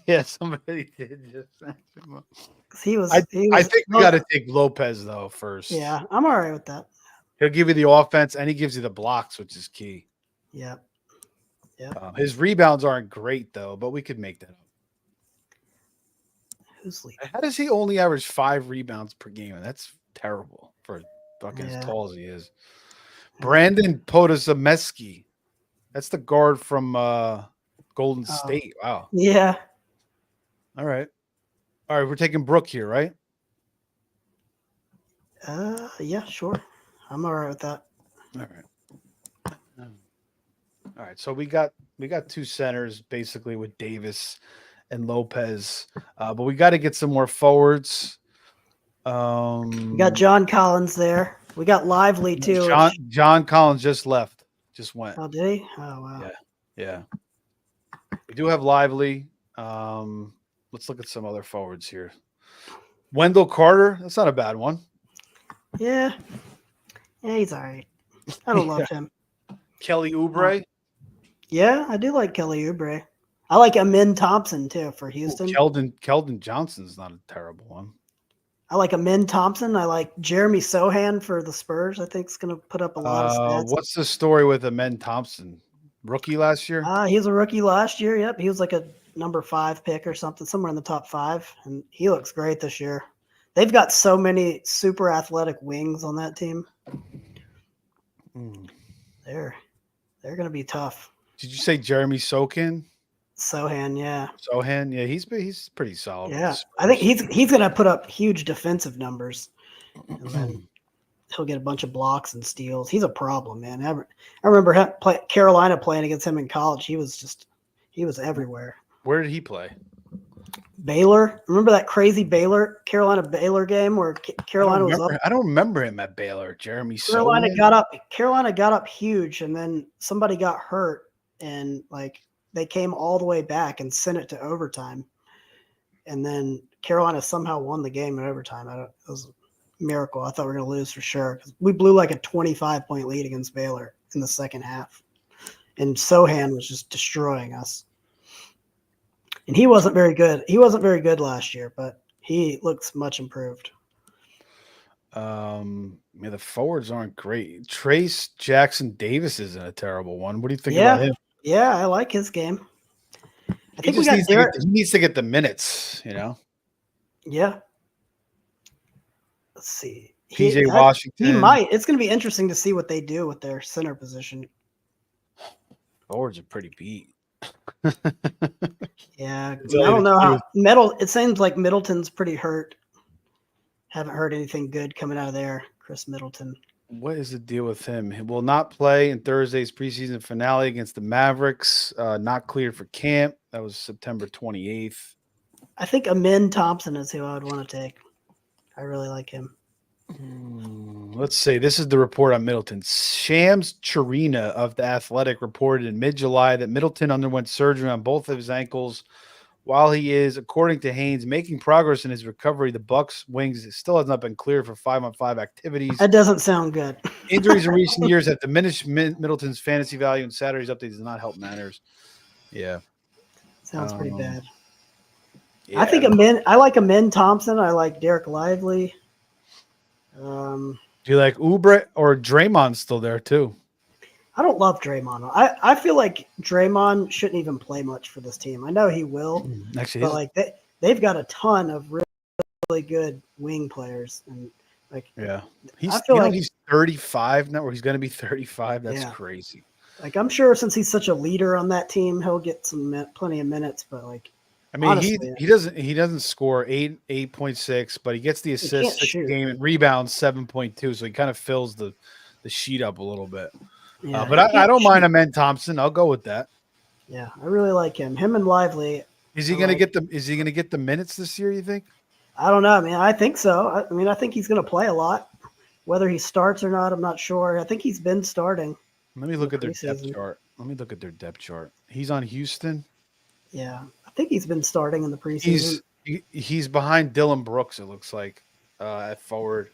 Yeah, somebody did just snatch him up. He was. I He was, think we got to take Lopez though first. Yeah, I'm all right with that. He'll give you the offense and he gives you the blocks, which is key. Yeah. Yeah. His rebounds aren't great though, but we could make that up. Who's leading? How does he only average 5 rebounds per game? That's terrible for fucking as tall as he is. Brandon Potazemeski. That's the guard from Golden State. Wow. Yeah. All right. We're taking Brook here, right? Yeah, sure. I'm all right with that. All right. So we got 2 centers basically with Davis and Lopez, but we got to get some more forwards. We got John Collins there. We got Lively too. John Collins just left. Just went. Oh, did he? Oh, wow. Yeah. We do have Lively. Let's look at some other forwards here. Wendell Carter. That's not a bad one. Yeah. Yeah, he's all right. I don't love him. Kelly Oubre. Yeah, I do like Kelly Oubre. I like Amin Thompson too for Houston. Keldon Johnson's not a terrible one. I like Amin Thompson. I like Jeremy Sohan for the Spurs. I think is going to put up a lot of stats. What's the story with Amin Thompson? Rookie last year? He was a rookie last year. Yep, he was like a number 5 pick or something, somewhere in the top 5, and he looks great this year. They've got so many super athletic wings on that team. They're going to be tough. Did you say Jeremy Sohan? Sohan, yeah. Sohan, yeah, he's pretty solid. Yeah, I think he's going to put up huge defensive numbers, and then he'll get a bunch of blocks and steals. He's a problem, man. I remember Carolina playing against him in college. He was everywhere. Where did he play? Baylor. Remember that crazy Carolina Baylor game where Carolina was up? I don't remember him at Baylor. Jeremy Carolina Sohan. Carolina got up huge, and then somebody got hurt, and like they came all the way back and sent it to overtime, and then Carolina somehow won the game in overtime. It was a miracle. I thought we were going to lose for sure. We blew like a 25-point lead against Baylor in the second half, and Sohan was just destroying us. And he wasn't very good. He wasn't very good last year, but he looks much improved. The forwards aren't great. Trace Jackson Davis isn't a terrible one. What do you think about him? Yeah, I like his game. I think he needs to get the minutes, you know? Yeah. Let's see. PJ Washington. He might. It's going to be interesting to see what they do with their center position. Forwards are pretty beat. Yeah. I don't know how it seems like Middleton's pretty hurt. Haven't heard anything good coming out of there. Chris Middleton. What is the deal with him? He will not play in Thursday's preseason finale against the Mavericks. Not cleared for camp. That was September 28th. I think Amin Thompson is who I would want to take. I really like him. Let's see. This is the report on Middleton. Shams Charania of The Athletic reported in mid-July that Middleton underwent surgery on both of his ankles. While he is, according to Haynes, making progress in his recovery, the Bucks' wings still has not been cleared for 5-on-5 activities. That doesn't sound good. Injuries in recent years have diminished Middleton's fantasy value, and Saturday's update does not help matters. Yeah. Sounds pretty bad. Yeah. I like Amin Thompson. I like Derek Lively. Do you like Oubre or Draymond's still there too? I don't love Draymond. I feel like Draymond shouldn't even play much for this team. I know he will, actually, but like they've got a ton of really good wing players, and like he's 35 now, or he's going to be 35. That's crazy. Like I'm sure since he's such a leader on that team, he'll get plenty of minutes. But like, I mean, honestly, he doesn't score 8.6, but he gets the assists game and rebounds 7.2, so he kind of fills the sheet up a little bit. Yeah, but I don't mind Amin Thompson. I'll go with that. Yeah, I really like him. Him and Lively. Is he going to get the? Is he going to get the minutes this year? You think? I don't know. I mean, I think so. I mean, I think he's going to play a lot. Whether he starts or not, I'm not sure. I think he's been starting. Let me in the look at their depth preseason. chart. Let me look at their depth chart. He's on Houston. Yeah, I think he's been starting in the preseason. He's behind Dylan Brooks. It looks like at forward.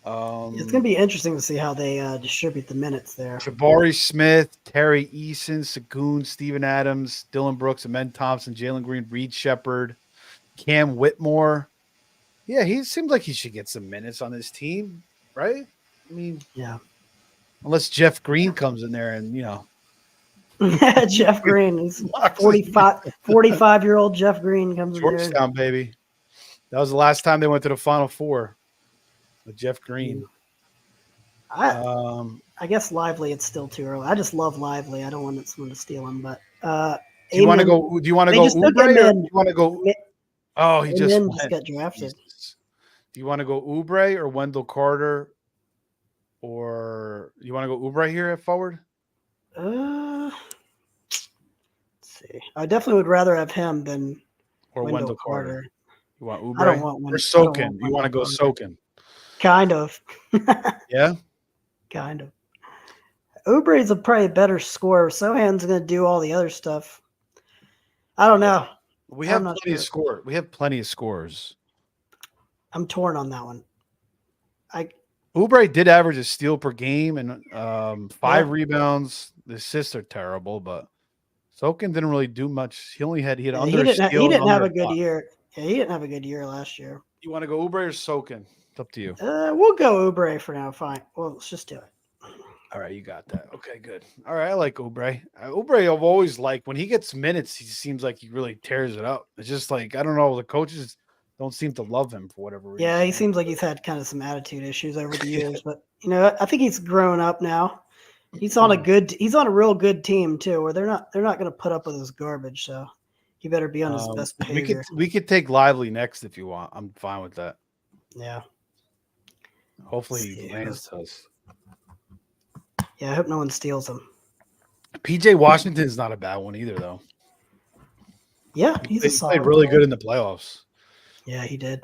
It's going to be interesting to see how they distribute the minutes there. Jabari Smith, Terry Eason, Sagoon, Steven Adams, Dylan Brooks, Amen Thompson, Jalen Green, Reed Shepard, Cam Whitmore. Yeah, he seems like he should get some minutes on this team, right? I mean, Yeah. unless Jeff Green comes in there and, Jeff Green, he's 45-year-old Jeff Green comes in there. Georgetown, baby. That was the last time they went to the Final Four with Jeff Green. I guess Lively, it's still too early. I just love Lively. I don't want someone to steal him, but do you want to go? Do you want to go Oubre or do you want to go? Oh, he just got drafted. Jesus. Do you want to go Oubre or Wendell Carter, or you want to go Oubre here at forward? Let's see. I definitely would rather have him than Wendell Carter. You want Oubre? I don't want Or Sokin. You want to go Sokin? Kind of. Yeah. Kind of. Oubre is probably a better scorer. Sohan's going to do all the other stuff. I don't know. We have plenty of score. We have plenty of scores. I'm torn on that one. Oubre did average a steal per game and 5 rebounds. The assists are terrible, but Sokin didn't really do much. He had under steal. He didn't have a good year. Yeah, he didn't have a good year last year. You want to go Oubre or Sokin? It's up to you. We'll go Oubre for now. Fine. Well, let's just do it. All right, you got that. Okay, good. All right, I like Oubre. Oubre, I've always liked when he gets minutes. He seems like he really tears it up. It's just like I don't know. The coaches don't seem to love him for whatever reason. Yeah, he seems like he's had kind of some attitude issues over the years, but I think he's grown up now. He's on a real good team too, where they're not going to put up with his garbage. So he better be on his best behavior. We could take Lively next if you want. I'm fine with that. Yeah. Hopefully he lands to us. Yeah, I hope no one steals him. PJ Washington's not a bad one either, though. Yeah, he played really good in the playoffs. Yeah, he did.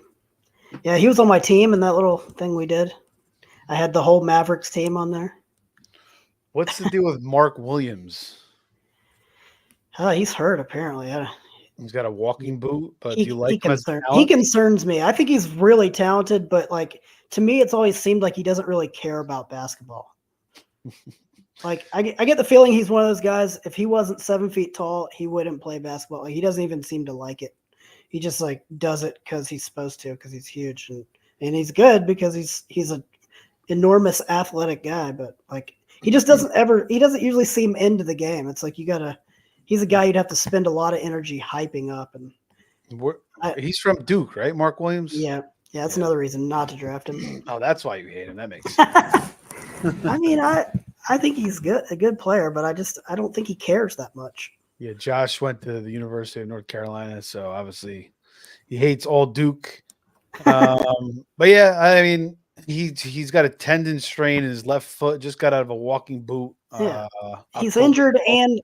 Yeah, he was on my team in that little thing we did. I had the whole Mavericks team on there. What's the deal with Mark Williams? He's hurt apparently. He's got a walking boot, but do you like him? He concerns me. I think he's really talented, but like to me, it's always seemed like he doesn't really care about basketball. Like I get the feeling he's one of those guys. If he wasn't 7 feet tall, he wouldn't play basketball. Like, he doesn't even seem to like it. He just like does it because he's supposed to, because he's huge and he's good because he's an enormous athletic guy. But like he doesn't usually seem into the game. It's like he's a guy you'd have to spend a lot of energy hyping up. And he's from Duke, right? Mark Williams. Yeah, that's another reason not to draft him. Oh, that's why you hate him. That makes sense. I mean, I think he's a good player, but I don't think he cares that much. Yeah, Josh went to the University of North Carolina, so obviously he hates all Duke. But yeah, I mean, he's got a tendon strain in his left foot. Just got out of a walking boot. Yeah, he's injured, and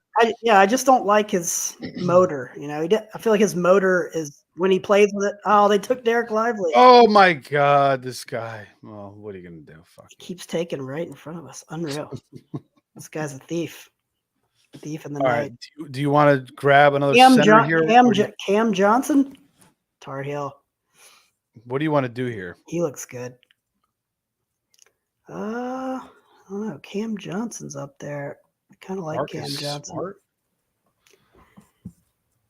I just don't like his motor. I feel like his motor is when he plays with it. Oh, they took Derek Lively. Oh my God, this guy. Well, what are you gonna do? Fuck. He keeps taking right in front of us. Unreal. This guy's a thief. Thief in the All night. Right. Do you want to grab another center here? Cam Johnson, Tar Heel. What do you want to do here? He looks good. I don't know. Cam Johnson's up there. I kind of like Cam Johnson. Smart.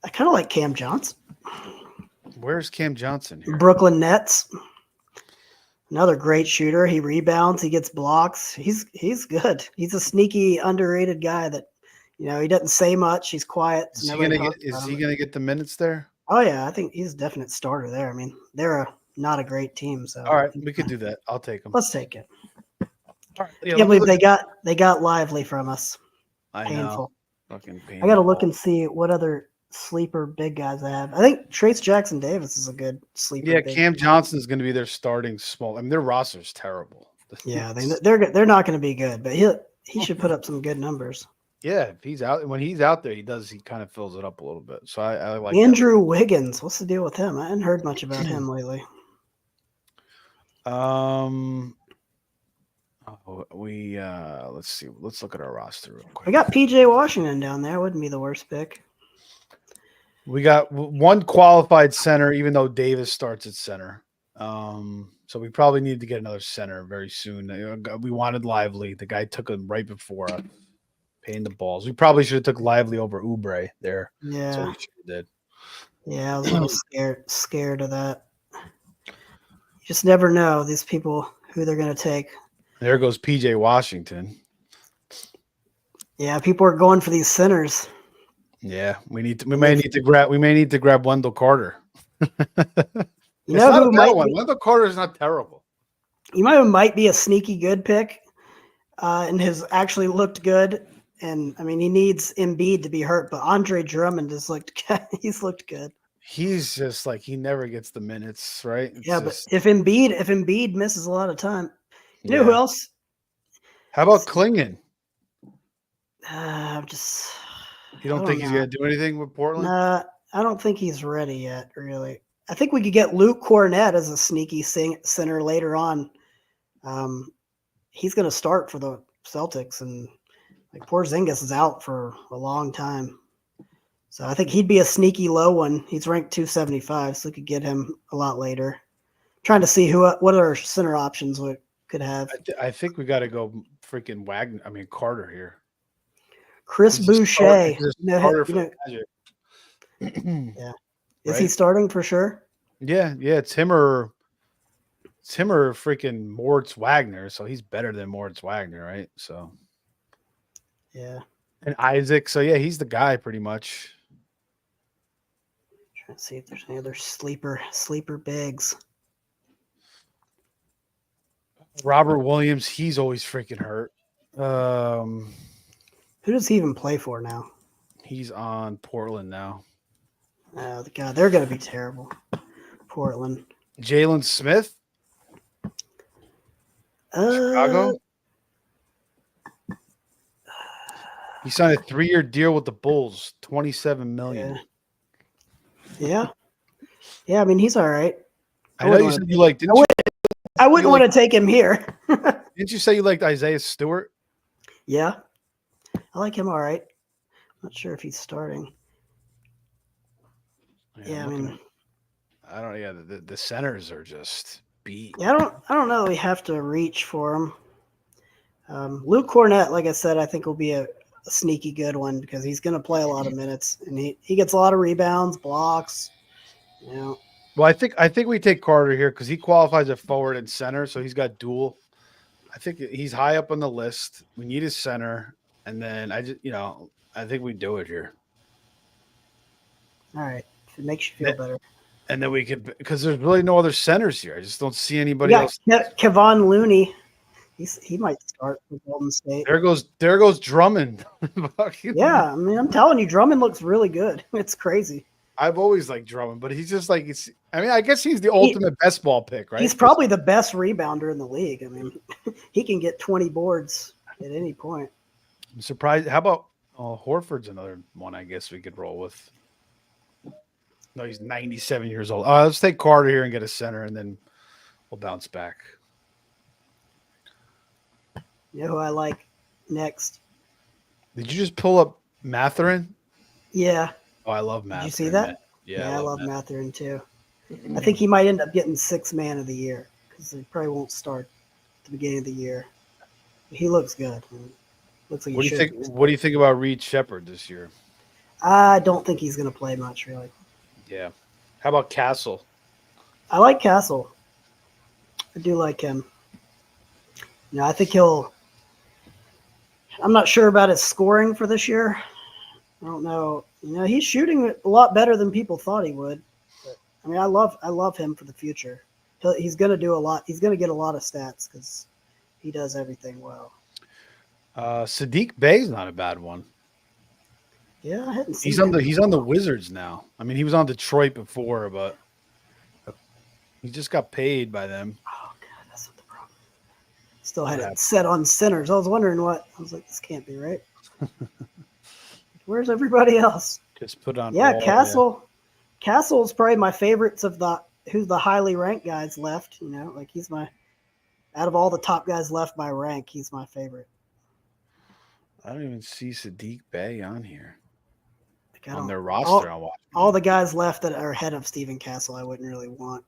I kind of like Cam Johnson. Where's Cam Johnson here? Brooklyn Nets. Another great shooter. He rebounds. He gets blocks. He's good. He's a sneaky, underrated guy that, he doesn't say much. He's quiet. Is he gonna get the minutes there? Oh yeah, I think he's a definite starter there. I mean, they're not a great team. So all right, we could do that. I'll take him. Let's take it. All right, yeah, I can't believe they got Lively from us. Painful. Fucking painful. I got to look and see what other sleeper big guys I have. I think Trace Jackson Davis is a good sleeper. Yeah, Cam Johnson is going to be their starting small. I mean, their roster's terrible. Yeah, they're not going to be good, but he should put up some good numbers. Yeah, if he's out, when he's out there, he kind of fills it up a little bit. So I like Andrew Wiggins. What's the deal with him? I hadn't heard much about him lately. Let's see. Let's look at our roster real quick. We got PJ Washington down there. Wouldn't be the worst pick. We got one qualified center, even though Davis starts at center. So we probably need to get another center very soon. We wanted Lively. The guy took him right before us, paying the balls. We probably should have took Lively over Oubre there. Yeah. That's what we should have did. Yeah, I was a little scared of that. You just never know these people who they're going to take. There goes PJ Washington. Yeah, people are going for these centers. Yeah, we may need to grab Wendell Carter. You know who might one. Wendell Carter is not terrible. You might be a sneaky good pick, and has actually looked good. And I mean, he needs Embiid to be hurt, but Andre Drummond has looked he's looked good. He's just like he never gets the minutes, right? But if Embiid misses a lot of time, you know who else? How about Klingon? You don't think he's going to do anything with Portland? Nah, I don't think he's ready yet, really. I think we could get Luke Cornett as a sneaky center later on. He's going to start for the Celtics, and like Porzingis is out for a long time. So I think he'd be a sneaky low one. He's ranked 275, so we could get him a lot later. Trying to see what our center options we could have. I think we got to go freaking Carter here. Chris Boucher. Yeah. Is he starting for sure? Yeah. It's him or freaking Moritz Wagner. So he's better than Moritz Wagner, right? So yeah. And Isaac. So yeah, he's the guy pretty much. Trying to see if there's any other sleeper bigs. Robert Williams, he's always freaking hurt. Who does he even play for now? He's on Portland now. Oh, God, they're going to be terrible. Portland. Jalen Smith? Chicago? He signed a 3-year deal with the Bulls, $27 million. Yeah. I mean, he's all right. I know you said you liked. I wouldn't want to take him here. Didn't you say you liked Isaiah Stewart? Yeah. I like him all right. Not sure if he's starting. Yeah, I mean, I don't. Yeah, the centers are just beat. Yeah, I don't know that we have to reach for him. Luke Cornett, like I said, I think will be a sneaky good one because he's going to play a lot of minutes and he gets a lot of rebounds, blocks. You know. Well, I think we take Carter here because he qualifies at forward and center, so he's got dual. I think he's high up on the list. We need a center, and then I think we do it here. All right. If it makes you feel better. And then we could, because there's really no other centers here. I just don't see anybody else. Kevon Looney. He might start for Golden State. There goes Drummond. Yeah, I mean, I'm telling you, Drummond looks really good. It's crazy. I've always liked Drummond, but he's just like I guess he's the ultimate best ball pick, right? He's probably the best rebounder in the league. I mean, he can get 20 boards at any point. I'm surprised. How about Horford's another one I guess we could roll with. No, he's 97 years old. Let's take Carter here and get a center, and then we'll bounce back. You know who I like next? Did you just pull up Mathurin? Yeah. Oh, I love Mathurin. Did you see that? Yeah, I love Mathurin too. I think he might end up getting 6th man of the year because he probably won't start at the beginning of the year. He looks good. Looks like what do you think about Reed Shepherd this year? I don't think he's going to play much, really. Yeah. How about Castle? I like Castle. I do like him. You know, I think I'm not sure about his scoring for this year. I don't know. You know, he's shooting a lot better than people thought he would. But, I mean, I love him for the future. He's going to do a lot. He's going to get a lot of stats because he does everything well. Sadiq Bey's not a bad one. Yeah, I hadn't seen he's on the Wizards now. I mean, he was on Detroit before, but he just got paid by them. Oh God, that's not the problem. Still had it set on centers. I was wondering I was like, this can't be right. Where's everybody else? Just put on. Yeah, Castle. Yeah. Castle's probably my favorites of who's the highly ranked guys left. You know, like he's my. Out of all the top guys left by rank, he's my favorite. I don't even see Sadiq Bey on here. Like, On their roster, I'll watch. All the guys left that are ahead of Stephen Castle, I wouldn't really want.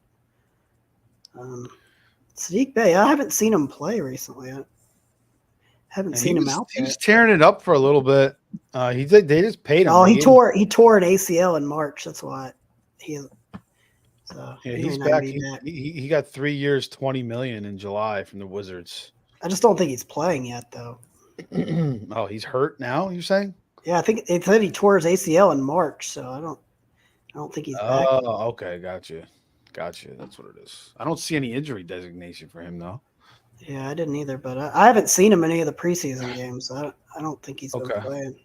Sadiq Bey, I haven't seen him play recently. I haven't seen him out there. He was tearing it up for a little bit. They just paid him. Oh, he tore an ACL in March. That's why he. So yeah, he's back. He got 3 years, $20 million in July from the Wizards. I just don't think he's playing yet, though. Oh, he's hurt now. You're saying? Yeah, I think it said he tore his ACL in March, so I don't think he's back. Oh, okay, gotcha. That's what it is. I don't see any injury designation for him though. Yeah, I didn't either, but I haven't seen him in any of the preseason games. So I don't think he's been playing.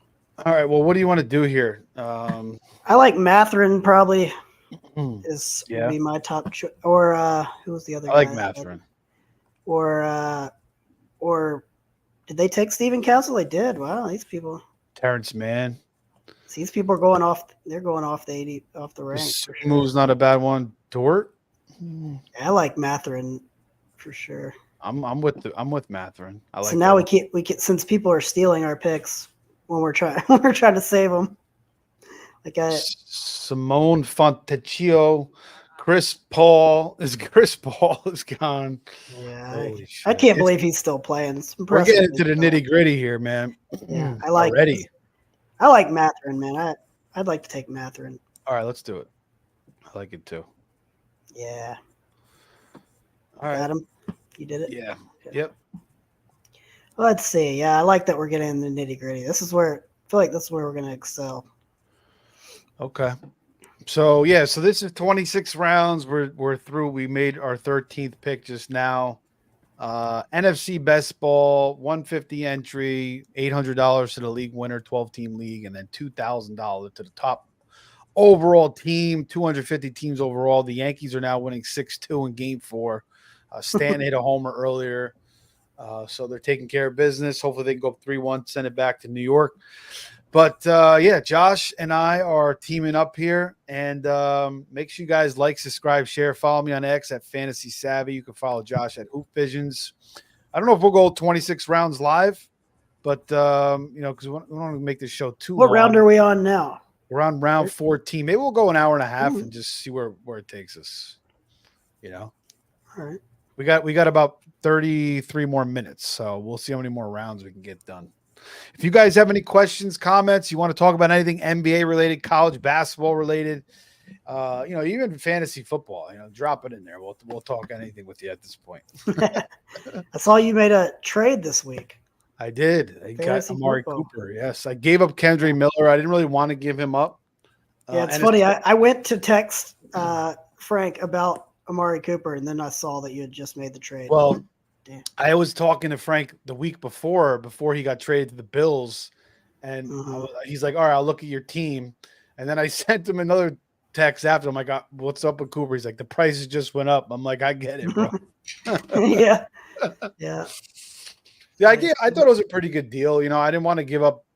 All right. Well, what do you want to do here? I like Mathurin probably would be my top choice. Or who was the other guy? I like Mathurin. Or did they take Stephen Castle? They did. Wow, these people. Terrence Mann. These people are going off. They're going off the rank. Move's not a bad one. Dort. I like Mathurin for sure. I'm with Mathurin. I like. So now we can't since people are stealing our picks when we're trying to save them. Like Simone Fontecchio, Chris Paul is gone. Yeah, I can't believe he's still playing. We're getting into the nitty gritty here, man. Yeah, I like Mathurin, man. I'd like to take Mathurin. All right, let's do it. I like it too. Yeah. All right, Adam, you did it. Yeah. Okay. Yep. Let's see. Yeah, I like that we're getting in the nitty gritty. I feel like this is where we're going to excel. Okay. So this is 26 rounds. We're through. We made our 13th pick just now. NFC best ball, 150 entry, $800 to the league winner, 12-team league, and then $2,000 to the top overall team, 250 teams overall. The Yankees are now winning 6-2 in Game 4. Stanton hit a homer earlier, so they're taking care of business. Hopefully they can go up 3-1, send it back to New York. But, Josh and I are teaming up here. And make sure you guys like, subscribe, share. Follow me on X at Fantasy Savvy. You can follow Josh at Hoop Visions. I don't know if we'll go 26 rounds live, but, because we don't want to make this show too long. What round are we on now? We're on round 14. Maybe we'll go an hour and a half and just see where it takes us. All right. We got about 33 more minutes, so we'll see how many more rounds we can get done. If you guys have any questions, comments, you want to talk about anything NBA related, college basketball related, even fantasy football, drop it in there. We'll talk anything with you at this point. I saw you made a trade this week. I did. I got Amari Cooper. Yes, I gave up Kendry Miller. I didn't really want to give him up. Yeah, it's funny. I went to text Frank about Amari Cooper, and then I saw that you had just made the trade. Well, I was talking to Frank the week before he got traded to the Bills, and he's like, all right, I'll look at your team. And then I sent him another text after. I'm like, what's up with Cooper? He's like, the prices just went up. I'm like, I get it, bro. Yeah. I thought it was a pretty good deal. I didn't want to give up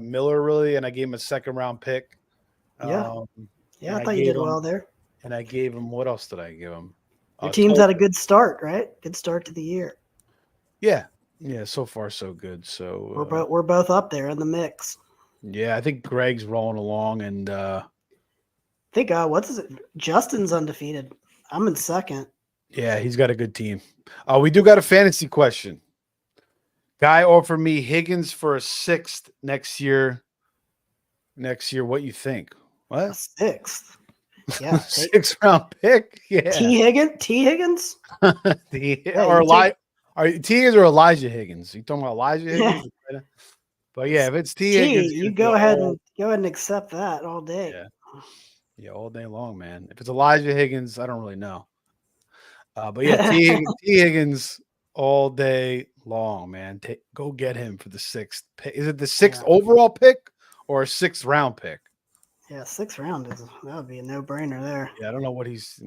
Miller really, and I gave him a second-round pick. I thought you did well there. And I gave him, what else did I give him? Your team's had a good start, right? Good start to the year. Yeah. So far, so good. So we're both up there in the mix. Yeah, I think Greg's rolling along, and I think Justin's undefeated. I'm in second. Yeah, he's got a good team. We do got a fantasy question. Guy offered me Higgins for a 6th next year. What you think? What? A 6th? Yeah, 6th round pick. Yeah. T. Higgins. T. Higgins or Elijah Higgins? You talking about Elijah Higgins? Yeah. But yeah, if it's T. Higgins, you go ahead and accept that all day. Yeah, all day long, man. If it's Elijah Higgins, I don't really know. But yeah, T. Higgins all day long, man. Go get him for the 6th pick. Is it the 6th overall pick or a 6th round pick? Yeah, 6th round that would be a no-brainer there. Yeah, I don't know what he's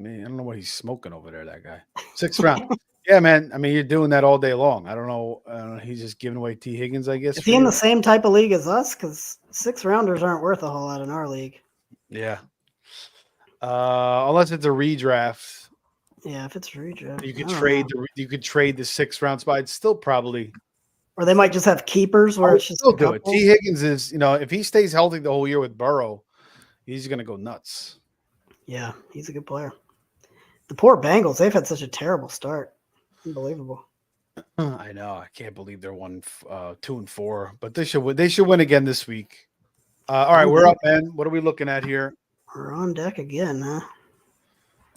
smoking over there, that guy. 6th round. Yeah, man. I mean, you're doing that all day long. I don't know. He's just giving away T. Higgins, I guess. Is he in the same type of league as us? Because 6th rounders aren't worth a whole lot in our league. Yeah. Unless it's a redraft. Yeah, if it's redraft, You I could don't trade know. the 6th round spot. It's still probably. Or they might just have keepers I where would it's just still a do it. couple. T. Higgins is, if he stays healthy the whole year with Burrow, he's going to go nuts. Yeah, he's a good player. The poor Bengals, they've had such a terrible start. Unbelievable. I know. I can't believe they're 2-4, but they should win. They should win again this week. All right, we're up, man. What are we looking at here? We're on deck again, huh?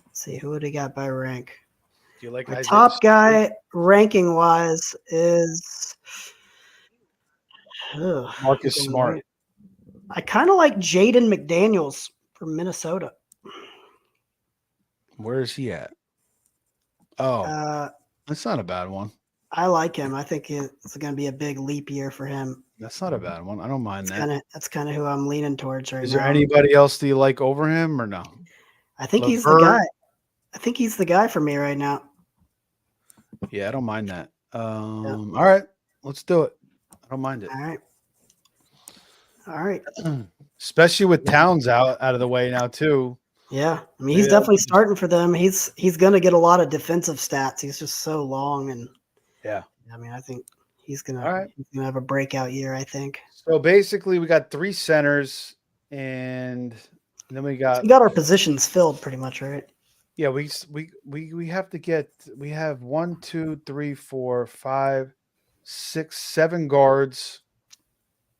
Let's see, who would he got by rank? Do you like My Isaiah top Stewart? guy ranking wise is Marcus Smart. I kind of like Jaden McDaniels from Where is he at? Oh, that's not a bad one. I like him. I think it's going to be a big leap year for him. That's not a bad one. I don't mind that. That's kind of who I'm leaning towards right now. Is there anybody else that you like over him or no? I think he's the guy. I think he's the guy for me right now. Yeah, I don't mind that. All right, let's do it. I don't mind it. All right. Especially with Towns out of the way now too. Yeah, I mean he's definitely starting for them. He's going to get a lot of defensive stats. He's just so long, and yeah. I mean I think he's gonna have a breakout year. I think. So basically, we got 3 centers, and then we got our positions filled pretty much, right? Yeah, we have to get. We have 1, 2, 3, 4, 5, 6, 7 guards.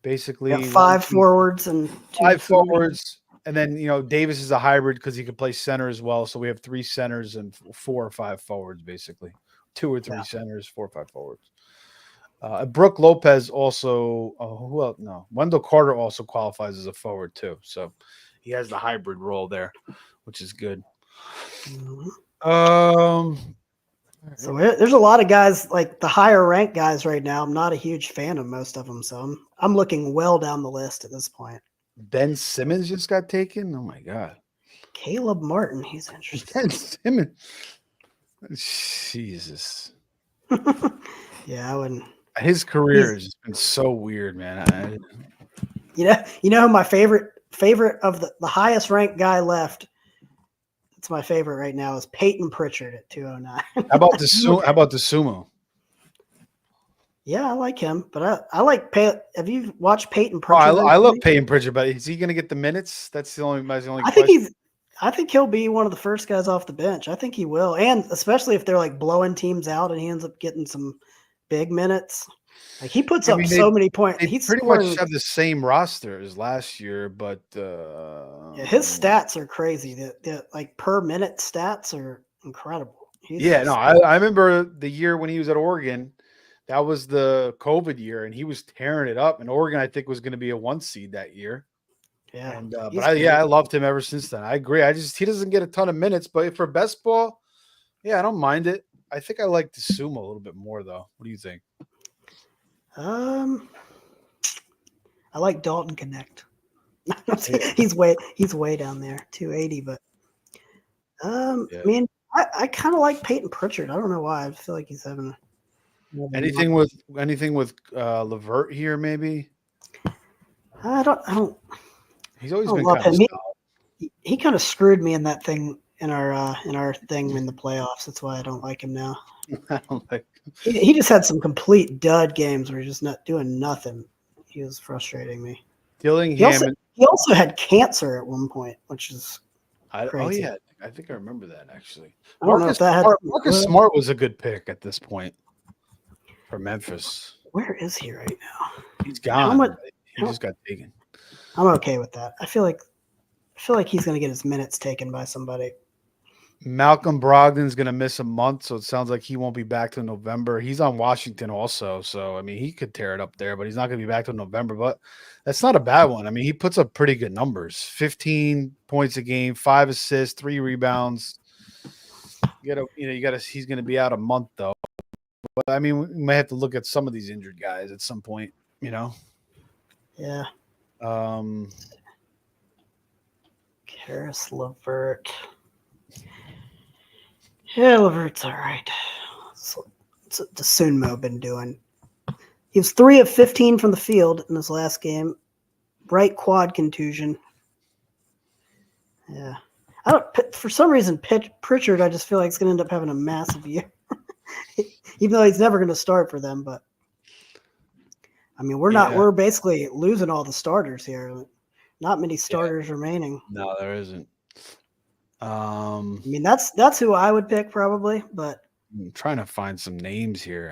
Basically, 5 forwards and 5 forwards, and then Davis is a hybrid because he can play center as well. So we have 3 centers and 4 or 5 forwards, basically 2 or 3 centers, 4 or 5 forwards. Brooke Lopez also. Who else? No, Wendell Carter also qualifies as a forward too. So he has the hybrid role there, which is good. So there's a lot of guys like the higher ranked guys right now. I'm not a huge fan of most of them, so I'm looking well down the list at this point. Ben Simmons just got taken. Oh my god, Caleb Martin, he's interesting. Ben Simmons, Jesus. Yeah, I wouldn't. His career has just been so weird, man. You know, my favorite of the highest ranked guy left. It's my favorite right now is Peyton Pritchard at 209. How about the sumo? Yeah, I like him, but I like Have you watched Peyton Pritchard? I love Peyton Pritchard, but is he going to get the minutes? That's the only question. I think he'll be one of the first guys off the bench. I think he will, and especially if they're like blowing teams out and he ends up getting some big minutes. Like he puts up so many points. He's pretty much have the same roster as last year, but his stats are crazy. The like per minute stats are incredible. I remember the year when he was at Oregon. That was the COVID year, and he was tearing it up. And Oregon, I think, was going to be a 1 seed that year. Yeah, and I loved him ever since then. I agree. He doesn't get a ton of minutes, but for best ball, I don't mind it. I think I like Sumo a little bit more, though. What do you think? I like Dalton Connect. he's way down there, 280. But I mean, I kind of like Peyton Pritchard. I don't know why. I feel like he's having anything with Levert here, maybe. I don't. He's always been kind of solid. He kind of screwed me in that thing in our thing in the playoffs. That's why I don't like him now. I don't like. He just had some complete dud games where he's just not doing nothing. He was frustrating me. He also had cancer at one point, which is crazy. Oh yeah, I think I remember that actually. Marcus Smart was a good pick at this point for Memphis. Where is he right now? He's gone. He just got taken. I'm okay with that. I feel like he's going to get his minutes taken by somebody. Malcolm Brogdon's going to miss a month, so it sounds like he won't be back till November. He's on Washington also, so I mean he could tear it up there, but he's not going to be back till November. But that's not a bad one. I mean he puts up pretty good numbers: 15 points a game, 5 assists, 3 rebounds. He's going to be out a month though. But I mean we may have to look at some of these injured guys at some point. Yeah. Karis LeVert. Yeah, LeVert's all right. What's Dosunmu been doing? He was 3 of 15 from the field in his last game. Right quad contusion. Yeah. For some reason, Pritchard, I just feel like he's going to end up having a massive year, even though he's never going to start for them. But I mean, we're basically losing all the starters here. Not many starters remaining. No, there isn't. I mean, that's who I would pick probably, but I'm trying to find some names here.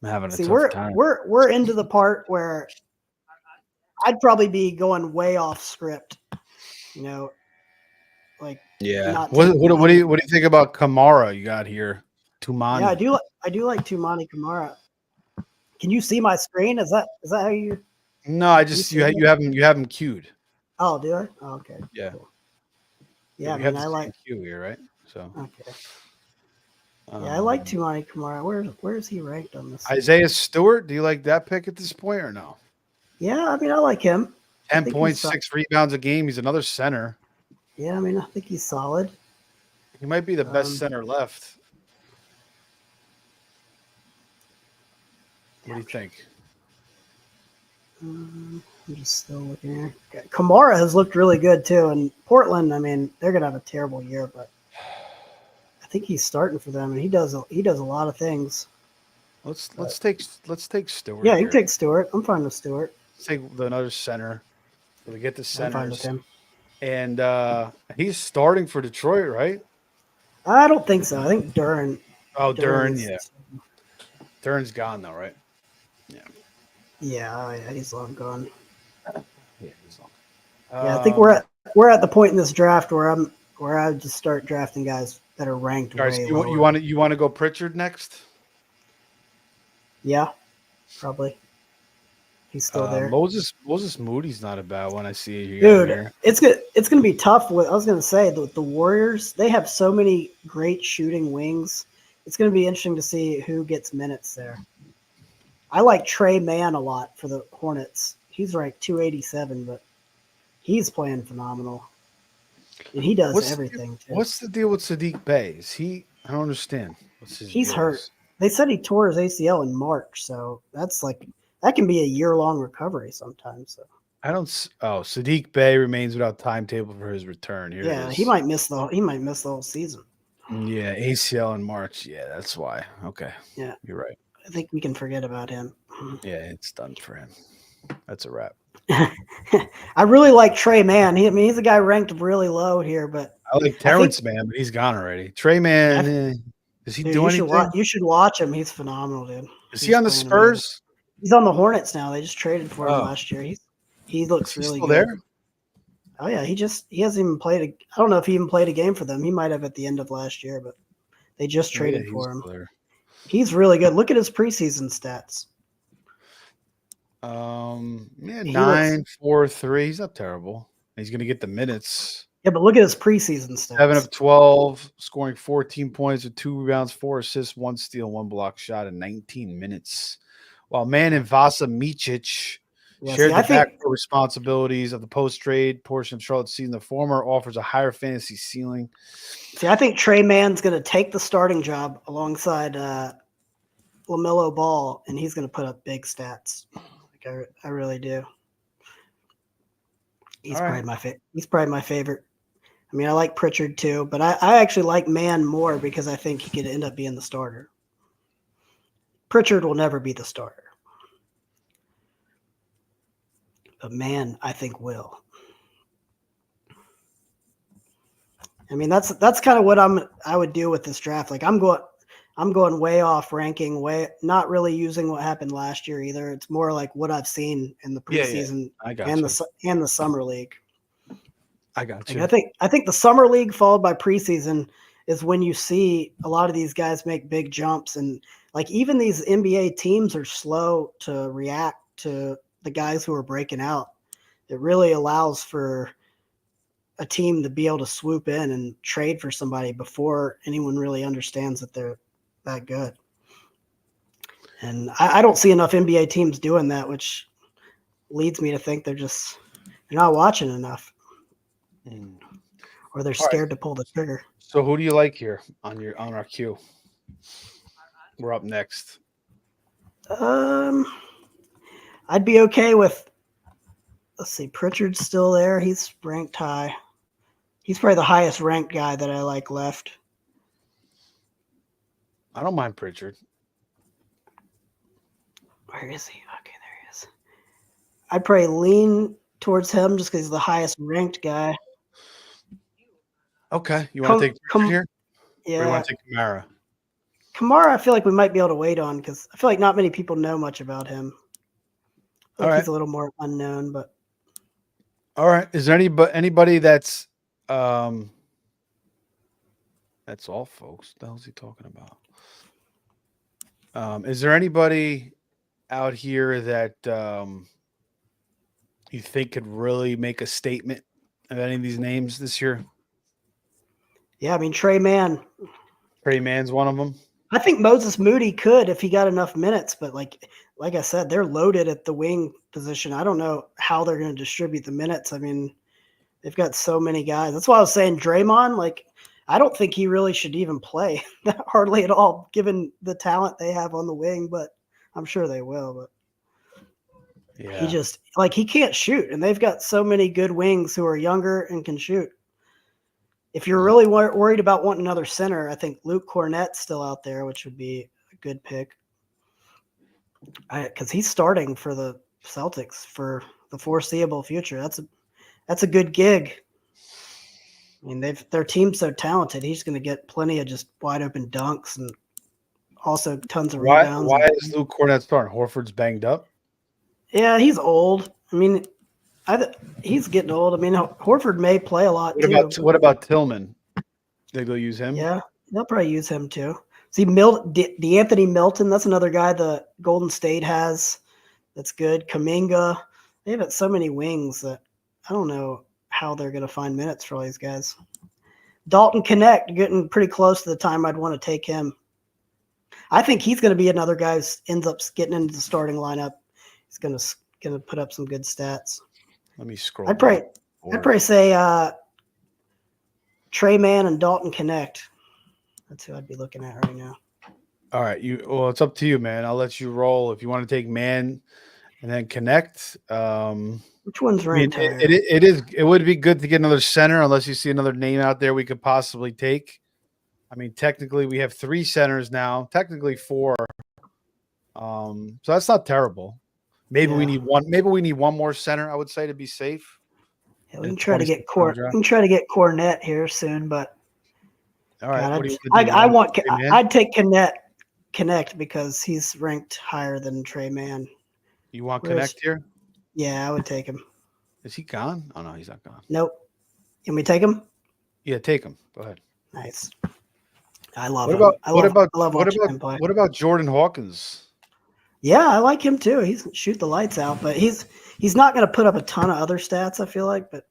I'm having a tough time. We're into the part where I'd probably be going way off script. Like What do you think about Kamara? You got here, Tumani. Yeah, I do like Tumani Kamara. Can you see my screen? Is that how you? No, I just you have him queued. Oh, do I? Oh, okay. Yeah. Cool. Yeah, I mean, I like queue here, right? So okay. Yeah, I like Tumani Kamara. Where is he ranked on this? Isaiah Stewart. Do you like that pick at this point or no? Yeah, I mean, I like him. 10 points, 6 rebounds a game. He's another center. Yeah, I mean, I think he's solid. He might be the best center left. What do you think? I'm just still looking here. Kamara has looked really good too, and Portland. I mean, they're gonna have a terrible year, but I think he's starting for them, and he does a lot of things. Let's take Stewart. Yeah, you can take Stewart. I'm fine with Stewart. Let's take another center. We'll get the centers. I'm fine with him. And he's starting for Detroit, right? I don't think so. I think Duren. Oh, Duren, yeah. Duren's gone though, right? Yeah, he's long gone. Yeah, he's long. Yeah, I think we're at the point in this draft where I just start drafting guys that are ranked. Guys, you want to go Pritchard next? Yeah, probably. He's still there. Moses Moody's not a bad one. I see you. Dude, it's gonna be tough. I was gonna say the Warriors. They have so many great shooting wings. It's gonna be interesting to see who gets minutes there. I like Trey Mann a lot for the Hornets. He's ranked 287, but he's playing phenomenal. And he does everything too. What's the deal with Sadiq Bey? I don't understand. He's hurt. They said he tore his ACL in March, so that can be a year-long recovery sometimes. So Sadiq Bey remains without timetable for his return. He might miss the whole season. Yeah, ACL in March. Yeah, that's why. Okay. Yeah, you're right. I think we can forget about him. Yeah, it's done for him. That's a wrap. I really like Trey Mann. He's a guy ranked really low here, but I like Terrence Mann, but he's gone already. Trey Mann, does he do anything? You should watch him. He's phenomenal, dude. Is he on the Spurs? He's on the Hornets now. They just traded for him last year. He looks really still good. There? Oh yeah, he hasn't even played. I don't know if he even played a game for them. He might have at the end of last year, but they just traded for him. There. He's really good. Look at his preseason stats. 9, 4, 3. He's not terrible. He's going to get the minutes. Yeah, but look at his preseason stats. 7 of 12, scoring 14 points with 2 rebounds, 4 assists, 1 steal, 1 block shot in 19 minutes. While Mann and Vasa Micic shared the backcourt responsibilities of the post-trade portion of Charlotte's season. The former offers a higher fantasy ceiling. See, I think Trey Mann's going to take the starting job alongside LaMelo Ball, and he's going to put up big stats. I really do. He's probably my favorite. I mean, I like Pritchard too, but I actually like Mann more because I think he could end up being the starter. Pritchard will never be the starter, but Mann, I think, will. I mean, that's kind of what I would do with this draft. Like I'm going way off ranking, not really using what happened last year either. It's more like what I've seen in the preseason and the summer league. I got you. I think the summer league followed by preseason is when you see a lot of these guys make big jumps, and like even these NBA teams are slow to react to the guys who are breaking out. It really allows for a team to be able to swoop in and trade for somebody before anyone really understands that they're that good. And I don't see enough NBA teams doing that, which leads me to think they're not watching enough. Or they're scared to pull the trigger. So who do you like here on our queue? We're up next. I'd be okay with, let's see, Pritchard's still there. He's ranked high. He's probably the highest ranked guy that I like left. I don't mind Pritchard. Where is he? Okay, there he is. I'd probably lean towards him just because he's the highest ranked guy. Okay. You want to take Pritchard here? Yeah. Or you want to take Kamara? Kamara, I feel like we might be able to wait on because I feel like not many people know much about him. I feel like he's a little more unknown, but. All right. Is there anybody that's all, folks? What the hell is he talking about? Is there anybody out here that you think could really make a statement of any of these names this year? Yeah, I mean Trey Mann. Trey Mann's one of them. I think Moses Moody could if he got enough minutes, but like I said, they're loaded at the wing position. I don't know how they're going to distribute the minutes. I mean, they've got so many guys. That's why I was saying Draymond, like, I don't think he really should even play hardly at all, given the talent they have on the wing, but I'm sure they will. But yeah, he just, like, he can't shoot, and they've got so many good wings who are younger and can shoot. If you're really worried about wanting another center, I think Luke Cornett's still out there, which would be a good pick. Because he's starting for the Celtics for the foreseeable future. That's a good gig. I mean, their team's so talented. He's going to get plenty of just wide open dunks and also tons of rebounds. Why is Luke Cornett starting? Horford's banged up. Yeah, he's old. I mean, he's getting old. I mean, Horford may play a lot too. What about Tillman? Think they'll use him? Yeah, they'll probably use him too. See, DeAnthony Milton, that's another guy the Golden State has. That's good. Kuminga, they have so many wings that I don't know how they're going to find minutes for all these guys. Dalton Connect, getting pretty close to the time I'd want to take him. I think he's going to be another guy who ends up getting into the starting lineup. He's going to put up some good stats. Let me scroll. I'd probably say Trey Mann and Dalton Connect. That's who I'd be looking at right now. All right, well, it's up to you, man. I'll let you roll if you want to take Mann and then Connect. Which one's ranked higher? It would be good to get another center unless you see another name out there we could possibly take. I mean, technically we have 3 centers now, technically 4. So that's not terrible. Maybe we need one. Maybe we need one more center, I would say, to be safe. Yeah, we can try to get Cornette here soon, but all right. God, I'd take Connect because he's ranked higher than Trey Mann. You want Connect here? Yeah, I would take him. Is he gone? Oh no, he's not gone. Nope. Can we take him? Yeah, take him. Go ahead. Nice. I love him. What about Jordan Hawkins? Yeah, I like him too. He's shoot the lights out, but he's not going to put up a ton of other stats, I feel like, but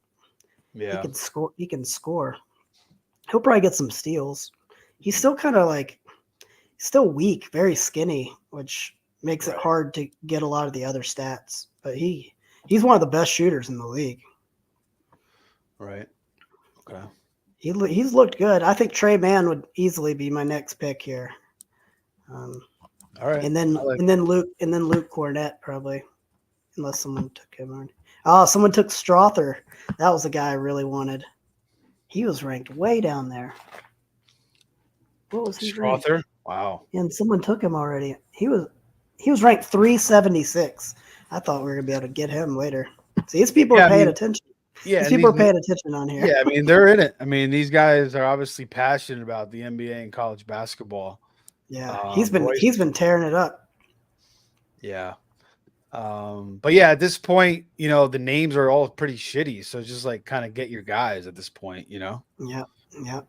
yeah, he can score. He'll probably get some steals. He's still kind of still weak, very skinny, which makes it hard to get a lot of the other stats. But he's one of the best shooters in the league. Right. Okay. He's looked good. I think Trey Mann would easily be my next pick here. All right. And then Luke Cornett probably, unless someone took him already. Oh, someone took Strother. That was the guy I really wanted. He was ranked way down there. What was he Strother? Ranked? Wow. And someone took him already. He was ranked 376. I thought we were gonna be able to get him later. See, these people are paying attention. Yeah, these people are paying attention on here. Yeah, I mean, they're in it. I mean, these guys are obviously passionate about the NBA and college basketball. Yeah, he's been tearing it up. Yeah. But yeah, at this point, the names are all pretty shitty. So just kind of get your guys at this point, Yeah. Yeah.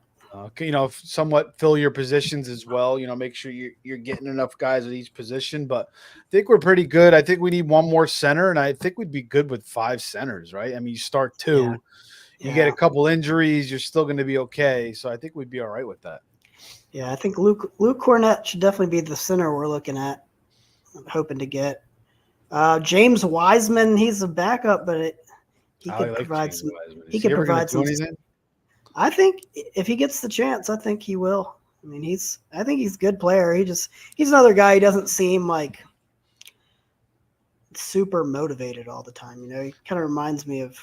Somewhat fill your positions as well. Make sure you're getting enough guys at each position. But I think we're pretty good. I think we need one more center, and I think we'd be good with 5 centers, right? I mean, you start 2, you get a couple injuries, you're still going to be okay. So I think we'd be all right with that. Yeah, I think Luke Cornett should definitely be the center we're looking at. I'm hoping to get James Wiseman. He's a backup, but he can provide some. He can provide some. I think if he gets the chance, I think he will. I mean, I think he's a good player. He's another guy who doesn't seem like super motivated all the time. He kind of reminds me of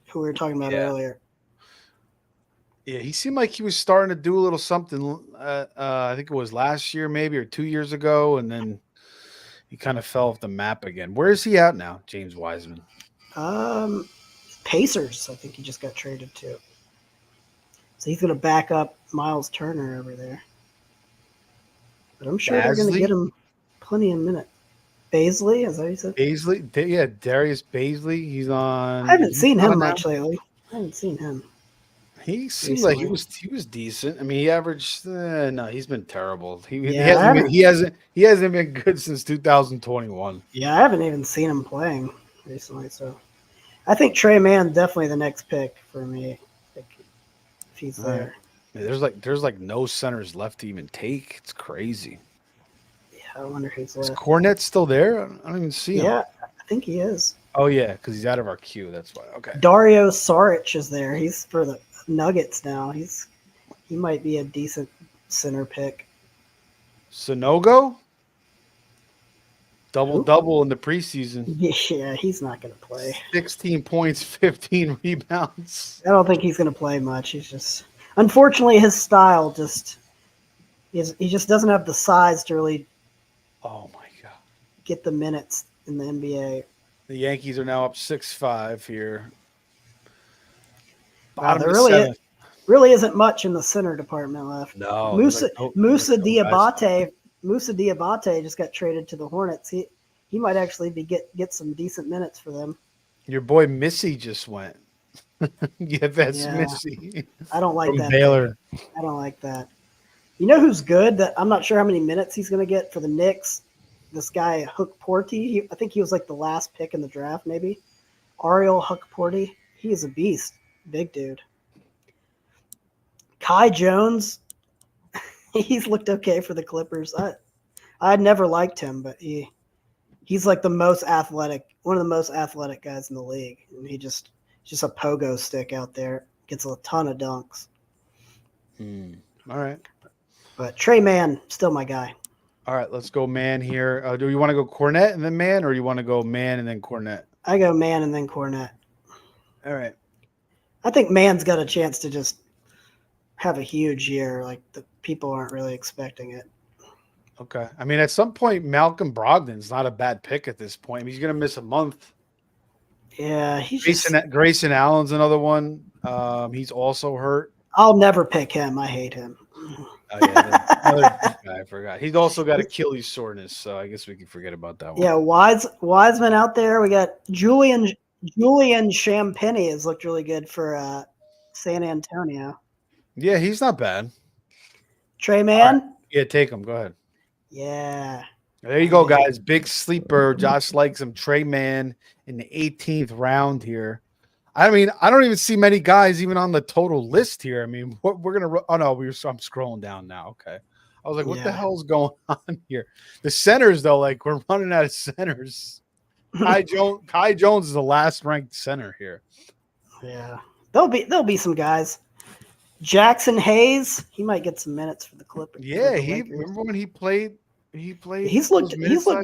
who we were talking about earlier. Yeah, he seemed like he was starting to do a little something. I think it was last year, maybe, or 2 years ago, and then he kind of fell off the map again. Where is he at now, James Wiseman? Um, Pacers, I think he just got traded to. So he's going to back up Miles Turner over there. But I'm sure they're going to get Basley? him plenty of minutes. Baisley, is that what you said? Baisley? Yeah, Darius Baisley. He's I on. haven't He's seen him on now. much lately. I haven't seen him He seemed like he recently. was decent. I mean, he averaged. No, he's been terrible. He Yeah, I hasn't been haven't. he hasn't been good since 2021. Yeah, I haven't even seen him playing recently. So I think Trey Mann definitely the next pick for me, if he's All right. there. Yeah, there's like no centers left to even take. It's crazy. Yeah, I wonder who's Is left. Cornette still there? I don't even see him. Yeah, I think he is. Oh yeah, because he's out of our queue. That's why. Okay. Dario Saric is there. He's for the Nuggets now. He might be a decent center pick. Sonogo Who? double in the preseason. Yeah, he's not going to play. 16 points, 15 rebounds. I don't think he's going to play much. He's just, unfortunately, his style just he just doesn't have the size to really Oh my god. get the minutes in the NBA. The Yankees are now up 6-5 here. Wow, Bottom there of the really isn't much in the center department left. No, Musa there's like no guys. Diabate just got traded to the Hornets. He might actually get some decent minutes for them. Your boy Missy just went. Yeah, that's Yeah. Missy. I don't like From that. Baylor. I don't like that. You know who's good? That I'm not sure how many minutes he's going to get for the Knicks. This guy Hook Porty. I think he was like the last pick in the draft, maybe. Ariel Hook Porty. He is a beast, big dude. Kai Jones. He's looked okay for the Clippers. I never liked him, but he's like the most athletic, one of the most athletic guys in the league, and he's just a pogo stick out there. Gets a ton of dunks. All right. But Trey Mann, still my guy. All right, let's go man here. Do you want to go Cornette and then man, or you want to go man and then Cornette? I go Mann and then Cornette. All right. I think Mann's got a chance to just have a huge year. Like the people aren't really expecting it. Okay. I mean, at some point, Malcolm Brogdon's not a bad pick at this point. I mean, he's going to miss a month. Yeah, he's Grayson Allen's another one. He's also hurt. I'll never pick him. I hate him. Oh yeah, another guy I forgot. He's also got Achilles soreness, so I guess we can forget about that one. Yeah, Wiseman out there. We got Julian Champagny has looked really good for San Antonio. Yeah, he's not bad. Trey Mann. Right. Yeah, take him. Go ahead. Yeah. There you go, guys. Big sleeper. Josh likes him. Trey Mann in the 18th round here. I mean, I don't even see many guys even on the total list here. I mean, what we're gonna. Oh no, I'm scrolling down now. Okay, I was like, what the hell's going on here? The centers though, like we're running out of centers. Kai Jones is the last ranked center here. Yeah, there'll be some guys. Jackson Hayes, he might get some minutes for the Clippers. Yeah, remember when he played. He's looked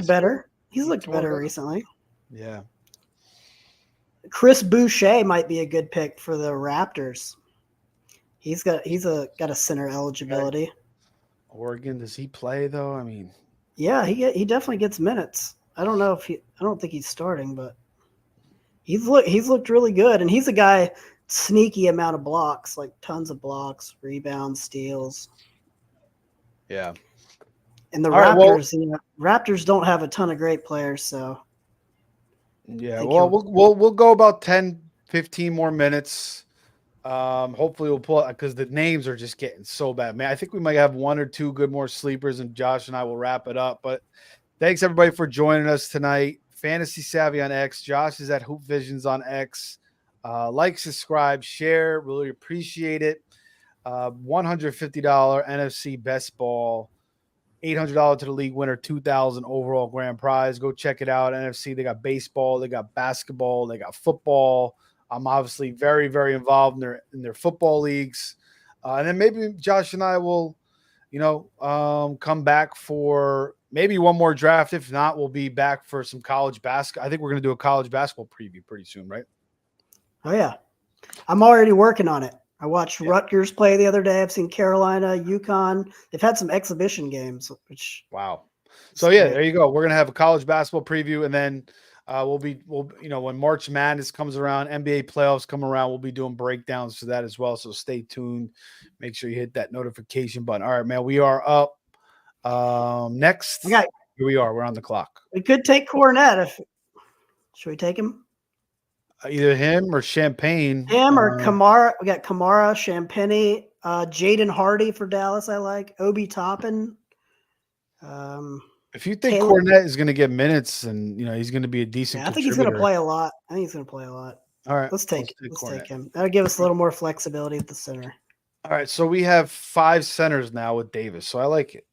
better. He's looked better recently. Yeah. Chris Boucher might be a good pick for the Raptors. He's got a center eligibility. Oregon, does he play though? I mean, yeah, he definitely gets minutes. I don't think he's starting, but he's looked really good, and he's a guy sneaky amount of blocks, like tons of blocks, rebounds, steals. Yeah. And the Raptors, Raptors don't have a ton of great players, so yeah, well, we'll go about 10, 15 more minutes. Hopefully we'll pull because the names are just getting so bad. Man, I think we might have one or two good more sleepers, and Josh and I will wrap it up. But thanks everybody for joining us tonight. Fantasy Savvy on X. Josh is at Hoop Visions on X. Like, subscribe, share. Really appreciate it. $150 NFC best ball. $800 to the league winner, $2,000 overall grand prize. Go check it out. NFC, they got baseball, they got basketball, they got football. I'm obviously very, very involved in their football leagues. And then maybe Josh and I will, come back for maybe one more draft. If not, we'll be back for some college basketball. I think we're going to do a college basketball preview pretty soon, right? Oh, yeah. I'm already working on it. I watched Rutgers play the other day. I've seen Carolina, UConn. They've had some exhibition games, which wow. So yeah, great. there you go. We're gonna have a college basketball preview, and then we'll when March Madness comes around, NBA playoffs come around, we'll be doing breakdowns for that as well. So stay tuned. Make sure you hit that notification button. All right, man. We are up. Next, Okay. Here we are. We're on the clock. We could take Cornette. Should we take him? Either him or Champagne. Him or Kamara. We got Kamara, Champagny, Jaden Hardy for Dallas. I like Obi Toppin. If you think Cornette is going to get minutes and he's going to be a decent, I think he's going to play a lot. I think he's going to play a lot. All right, let's take him. That'll give us a little more flexibility at the center. All right, so we have 5 centers now with Davis, so I like it.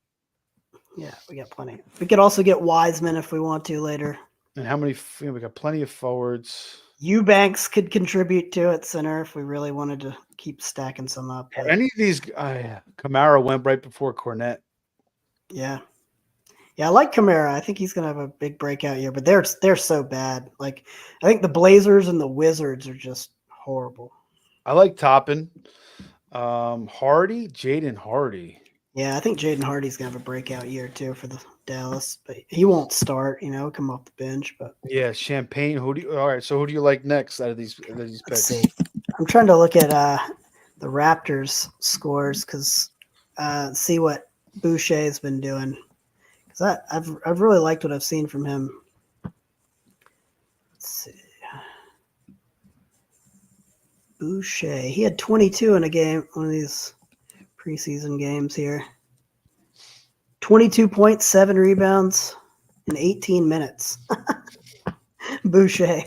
Yeah, we got plenty. We could also get Wiseman if we want to later. And how many? We got plenty of forwards. Eubanks could contribute to at center if we really wanted to keep stacking some up. Are any of these? Kamara went right before Cornette. Yeah, I like Kamara. I think he's gonna have a big breakout year, but they're so bad. Like, I think the Blazers and the Wizards are just horrible. I like Toppin. Hardy, Jaden Hardy. Yeah, I think Jaden Hardy's gonna have a breakout year too for the Dallas, but he won't start. Come off the bench. But yeah, Champagne. All right, so who do you like next out of these picks? Let's see. I'm trying to look at the Raptors scores because see what Boucher's been doing. Because I've really liked what I've seen from him. Let's see. Boucher, he had 22 in a game, one of these preseason games here. 22.7 rebounds in 18 minutes. Boucher.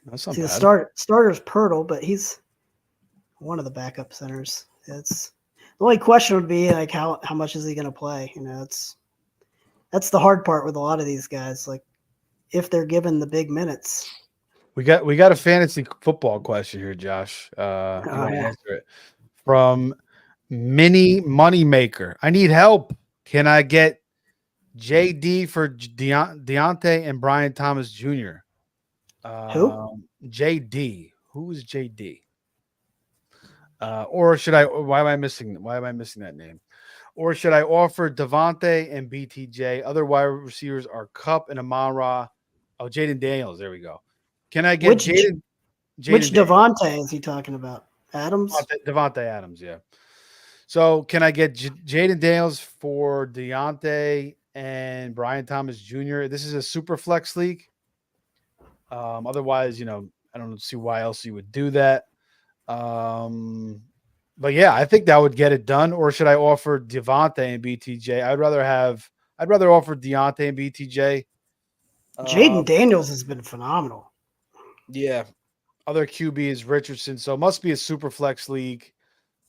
That's not See, bad. the starter's Pirtle, but he's one of the backup centers. The only question would be like how much is he going to play? That's the hard part with a lot of these guys. Like, if they're given the big minutes. We got a fantasy football question here, Josh. You want to answer it from Mini Moneymaker. I need help. Can I get JD for Deontay and Brian Thomas Jr.? Who? JD. Who is JD? Or should I? Why am I missing that name? Or should I offer Devontae and BTJ? Other wide receivers are Cup and Amon-Ra. Oh, Jaden Daniels. There we go. Can I get Jaden? Which Devontae is he talking about? Adams? Devontae Adams, yeah. So can I get Jaden Daniels for Deontay and Brian Thomas Jr.? This is a super flex league. Otherwise, I don't see why else you would do that. But yeah, I think that would get it done. Or should I offer Devontae and BTJ? I'd rather offer Deontay and BTJ. Jaden Daniels has been phenomenal. Yeah. Other QB is Richardson. So it must be a super flex league.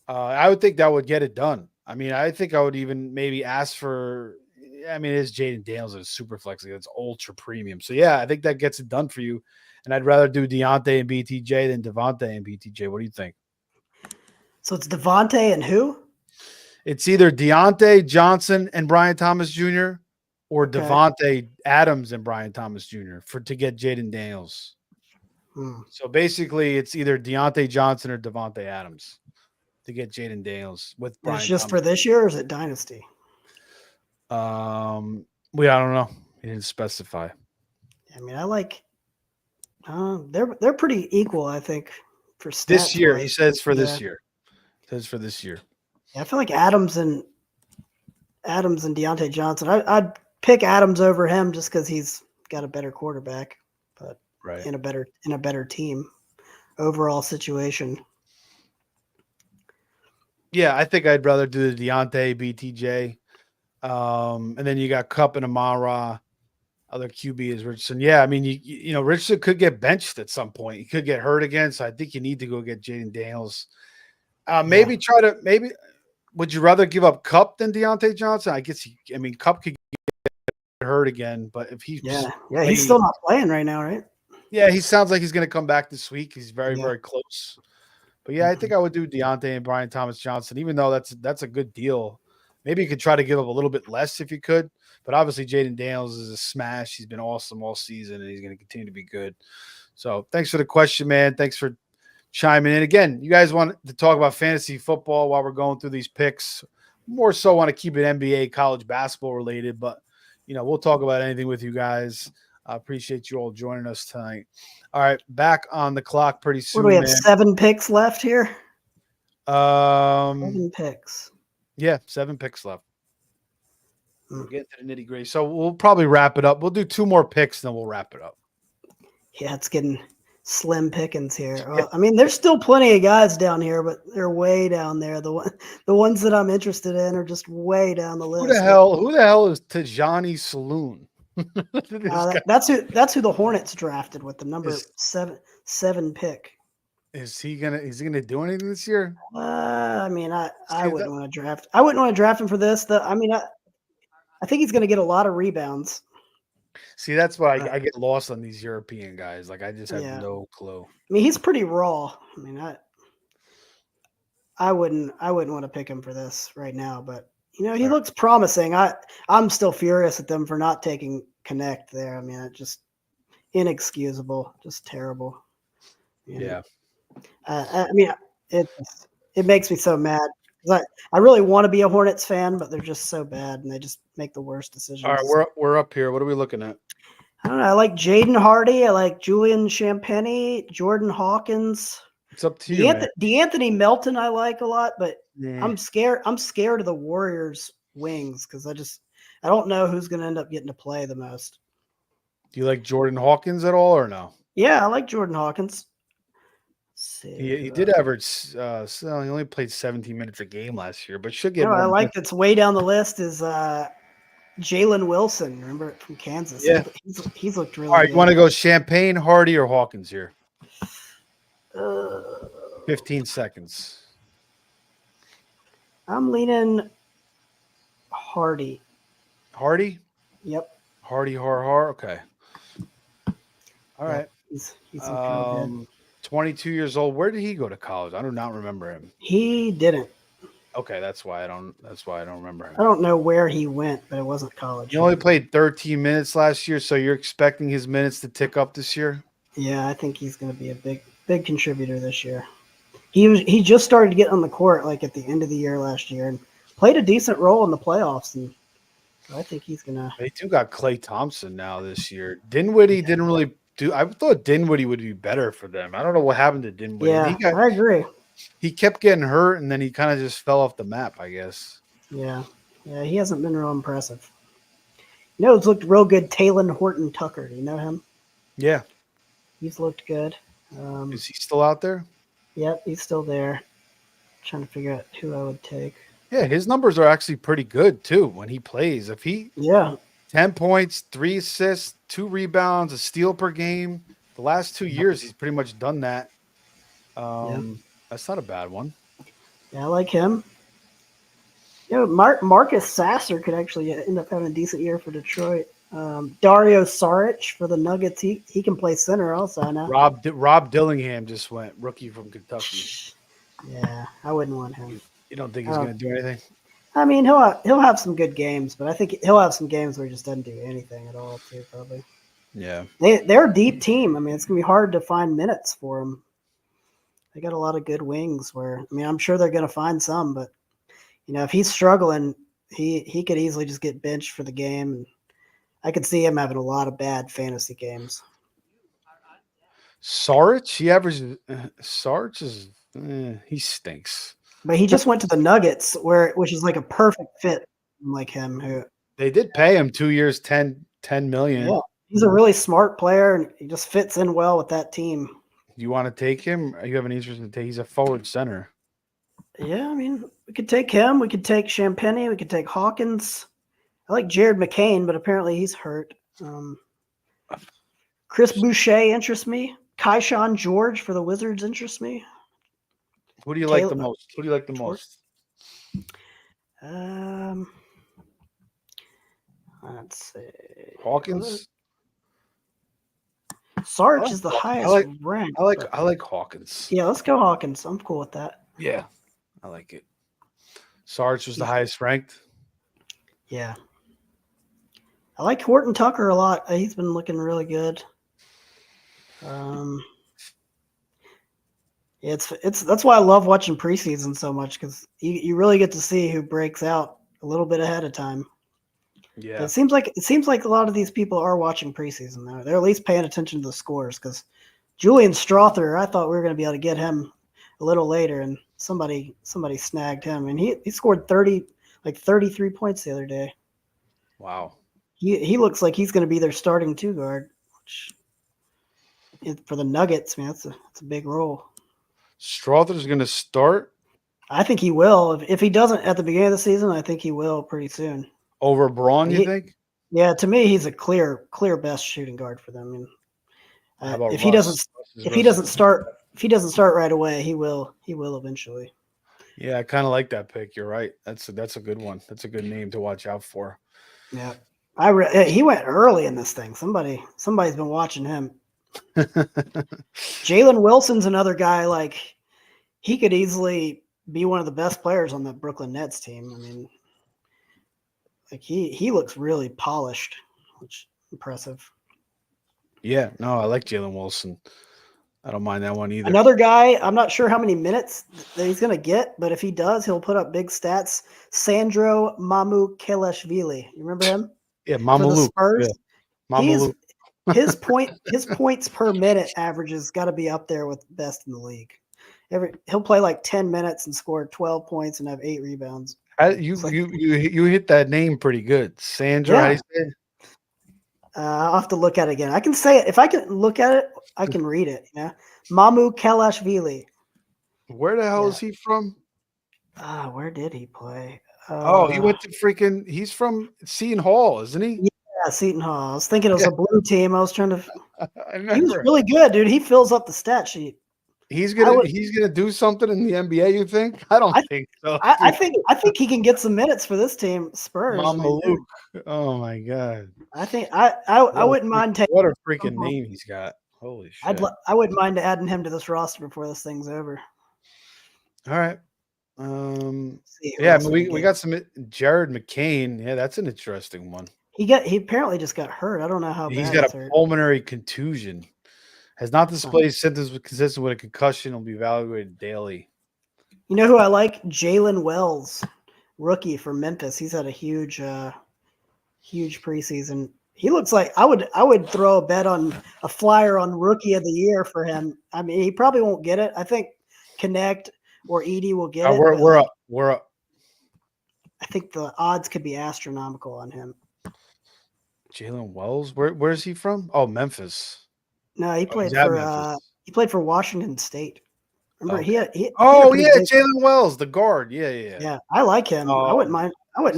I would think that would get it done. I mean, I think I would even maybe ask for, it is Jaden Daniels in a super flex league. That's ultra premium. So yeah, I think that gets it done for you. And I'd rather do Deontay and BTJ than Devontae and BTJ. What do you think? So it's Devontae and who? It's either Deontay Johnson and Brian Thomas Jr. or Devontae Adams and Brian Thomas Jr. to get Jaden Daniels. So basically, it's either Deontay Johnson or Devontae Adams to get Jaden Daniels with Brian. It's just Thomas. For this year, or is it Dynasty? I don't know. He didn't specify. I mean, I like. They're pretty equal, I think, for stats. This year, he says for this year. Says for this year. Yeah, I feel like Adams and Deontay Johnson. I'd pick Adams over him just because he's got a better quarterback, but in a better team overall situation. Yeah, I think I'd rather do the Deontay BTJ, and then you got Cup and Amon-Ra. Other QB is Richardson. Yeah, I mean, Richardson could get benched at some point. He could get hurt again, so I think you need to go get Jaden Daniels. Maybe would you rather give up Cup than Deontay Johnson? I guess Cup could get hurt again, but if he's he's still not playing right now, right? Yeah, he sounds like he's going to come back this week. He's very, very close. But yeah, I think I would do Deontay and Brian Thomas Johnson, even though that's a good deal. Maybe you could try to give up a little bit less if you could. But obviously, Jaden Daniels is a smash. He's been awesome all season, and he's going to continue to be good. So thanks for the question, man. Thanks for chiming in. Again, you guys want to talk about fantasy football while we're going through these picks. More so want to keep it NBA, college basketball related, but we'll talk about anything with you guys. I appreciate you all joining us tonight. All right, back on the clock pretty What do we soon, have? man. 7 picks left here. 7 7 picks. Yeah, 7 picks left. We'll get to the nitty gritty. So we'll probably wrap it up. We'll do 2 more picks, then we'll wrap it up. Yeah, it's getting slim pickings here. Well, I mean, there's still plenty of guys down here, but they're way down there. The ones that I'm interested in are just way down the list. Who the hell is Tajani Saloon? That's who the Hornets drafted with the number 7 pick. Is he gonna do anything this year? I mean, I wouldn't want to draft. I wouldn't want to draft him for this. I think he's going to get a lot of rebounds. See, that's why I get lost on these European guys. Like, I just have no clue. I mean, he's pretty raw. I mean, I wouldn't want to pick him for this right now, but he looks promising. I'm still furious at them for not taking Connect there. I mean, it's just inexcusable, just terrible. Yeah. I mean, it makes me so mad. I really want to be a Hornets fan, but they're just so bad, and they just make the worst decisions. All right, we're up here. What are we looking at? I don't know. I like Jaden Hardy. I like Julian Champagnie, Jordan Hawkins. It's up to you, man. DeAnthony Melton I like a lot, but I'm scared of the Warriors wings because I don't know who's going to end up getting to play the most. Do you like Jordan Hawkins at all or no? Yeah, I like Jordan Hawkins. He did average. He only played 17 minutes a game last year, but should get. I like that's way down the list is Jalen Wilson. Remember it from Kansas? Yeah, he's looked really. All right, good. You want to go Champagne, Hardy, or Hawkins here? 15 seconds. I'm leaning Hardy. Hardy? Yep. Hardy, har. Okay. All right. He's good. 22 years old. Where did he go to college? I do not remember him. He didn't. Okay, that's why I don't remember him. I don't know where he went, but it wasn't college. He only played 13 minutes last year, so you're expecting his minutes to tick up this year? Yeah, I think he's going to be a big contributor this year. He just started to get on the court like at the end of the year last year and played a decent role in the playoffs, and I think he's going to. They do got Klay Thompson now this year. Dinwiddie didn't really I thought Dinwiddie would be better for them. I don't know what happened to Dinwiddie. Yeah, I agree. He kept getting hurt, and then he kind of just fell off the map, I guess. Yeah, he hasn't been real impressive. It's looked real good. Talen Horton-Tucker, do you know him? Yeah. He's looked good. Is he still out there? Yep, he's still there. Trying to figure out who I would take. Yeah, his numbers are actually pretty good, too, when he plays. 10 points, 3 assists, 2 rebounds, a steal per game. The last 2 years, he's pretty much done that. That's not a bad one. Yeah, I like him. Marcus Sasser could actually end up having a decent year for Detroit. Dario Saric for the Nuggets. He can play center also, I know. Rob Dillingham just went, rookie from Kentucky. Yeah, I wouldn't want him. You don't think he's going to do anything? I mean, he'll have some good games, but I think he'll have some games where he just doesn't do anything at all, too, probably. Yeah. They're a deep team. I mean, it's going to be hard to find minutes for them. They got a lot of good wings I'm sure they're going to find some, but, if he's struggling, he could easily just get benched for the game. And I could see him having a lot of bad fantasy games. Saric? He stinks. But he just went to the Nuggets, which is like a perfect fit like him. They did pay him 2 years, $10 million. Yeah, he's a really smart player, and he just fits in well with that team. Do you want to take him? Or you have an interest in take? He's a forward center. Yeah, I mean, we could take him. We could take Champagnie. We could take Hawkins. I like Jared McCain, but apparently he's hurt. Chris Boucher interests me. Keyshawn George for the Wizards interests me. Who do you like the most? Let's see. Hawkins. Sarge is the highest ranked. I like Hawkins. Yeah, let's go Hawkins. I'm cool with that. Yeah, I like it. Sarge was the highest ranked. Yeah. I like Horton Tucker a lot. He's been looking really good. It's that's why I love watching preseason so much because you really get to see who breaks out a little bit ahead of time. Yeah. But it seems like a lot of these people are watching preseason though. They're at least paying attention to the scores because Julian Strother, I thought we were going to be able to get him a little later, and somebody snagged him, and he scored 33 points the other day. Wow. He looks like he's going to be their starting two guard, which for the Nuggets, man, that's a big role. Strother's going to start I think he will. If he doesn't at the beginning of the season, I think he will pretty soon. over Braun, you think? Yeah, to me, he's a clear best shooting guard for them. How about if Russ? he doesn't start right away, he will eventually. Yeah, I kind of like that pick. You're right. That's a good one. That's a good name to watch out for. Yeah, he went early in this thing. Somebody's been watching him. Jalen Wilson's another guy. Like he could easily be one of the best players on the Brooklyn Nets team. I mean, like he looks really polished, which is impressive. Yeah, no, I like Jalen Wilson. I don't mind that one either. Another guy, I'm not sure how many minutes that he's going to get, but if he does, he'll put up big stats. Sandro Mamukelashvili. You remember him? Yeah, Mama For the Luke. Spurs. Yeah. Mama Luke. His points per minute average has got to be up there with the best in the league. He'll play like 10 minutes and score 12 points and have 8 rebounds. You hit that name pretty good. Sandra, how do you say it? I'll have to look at it again. I can say it. If I can look at it, I can read it. Yeah. Mamukelashvili. Where the hell is he from? Where did he play? He went to he's from Seton Hall, isn't he? Yeah, Seton Hall. I was thinking it was a blue team. I was trying to. He was really good, dude. He fills up the stat sheet. He's gonna do something in the NBA. You think? I don't think so. I think he can get some minutes for this team, Spurs. Mama Luke. Oh my god. I think I wouldn't mind taking. What a freaking name he's got. Holy shit. I wouldn't mind adding him to this roster before this thing's over. All right. We got some Jared McCain. Yeah, that's an interesting one. He apparently just got hurt. I don't know how he's bad got it's a hurt. pulmonary contusion. Has not displayed symptoms consistent with a concussion. Will be evaluated daily. You know who I like? Jalen Wells, rookie for Memphis. He's had a huge preseason. He looks like I would throw a bet on a flyer on rookie of the year for him. I mean, he probably won't get it. I think Connect or Edie will get it. We're up. We're up. I think the odds could be astronomical on him. Jalen Wells, where's he from? Oh, Memphis. No, he played for Washington State. Remember Jalen Wells, the guard. Yeah. I like him. I wouldn't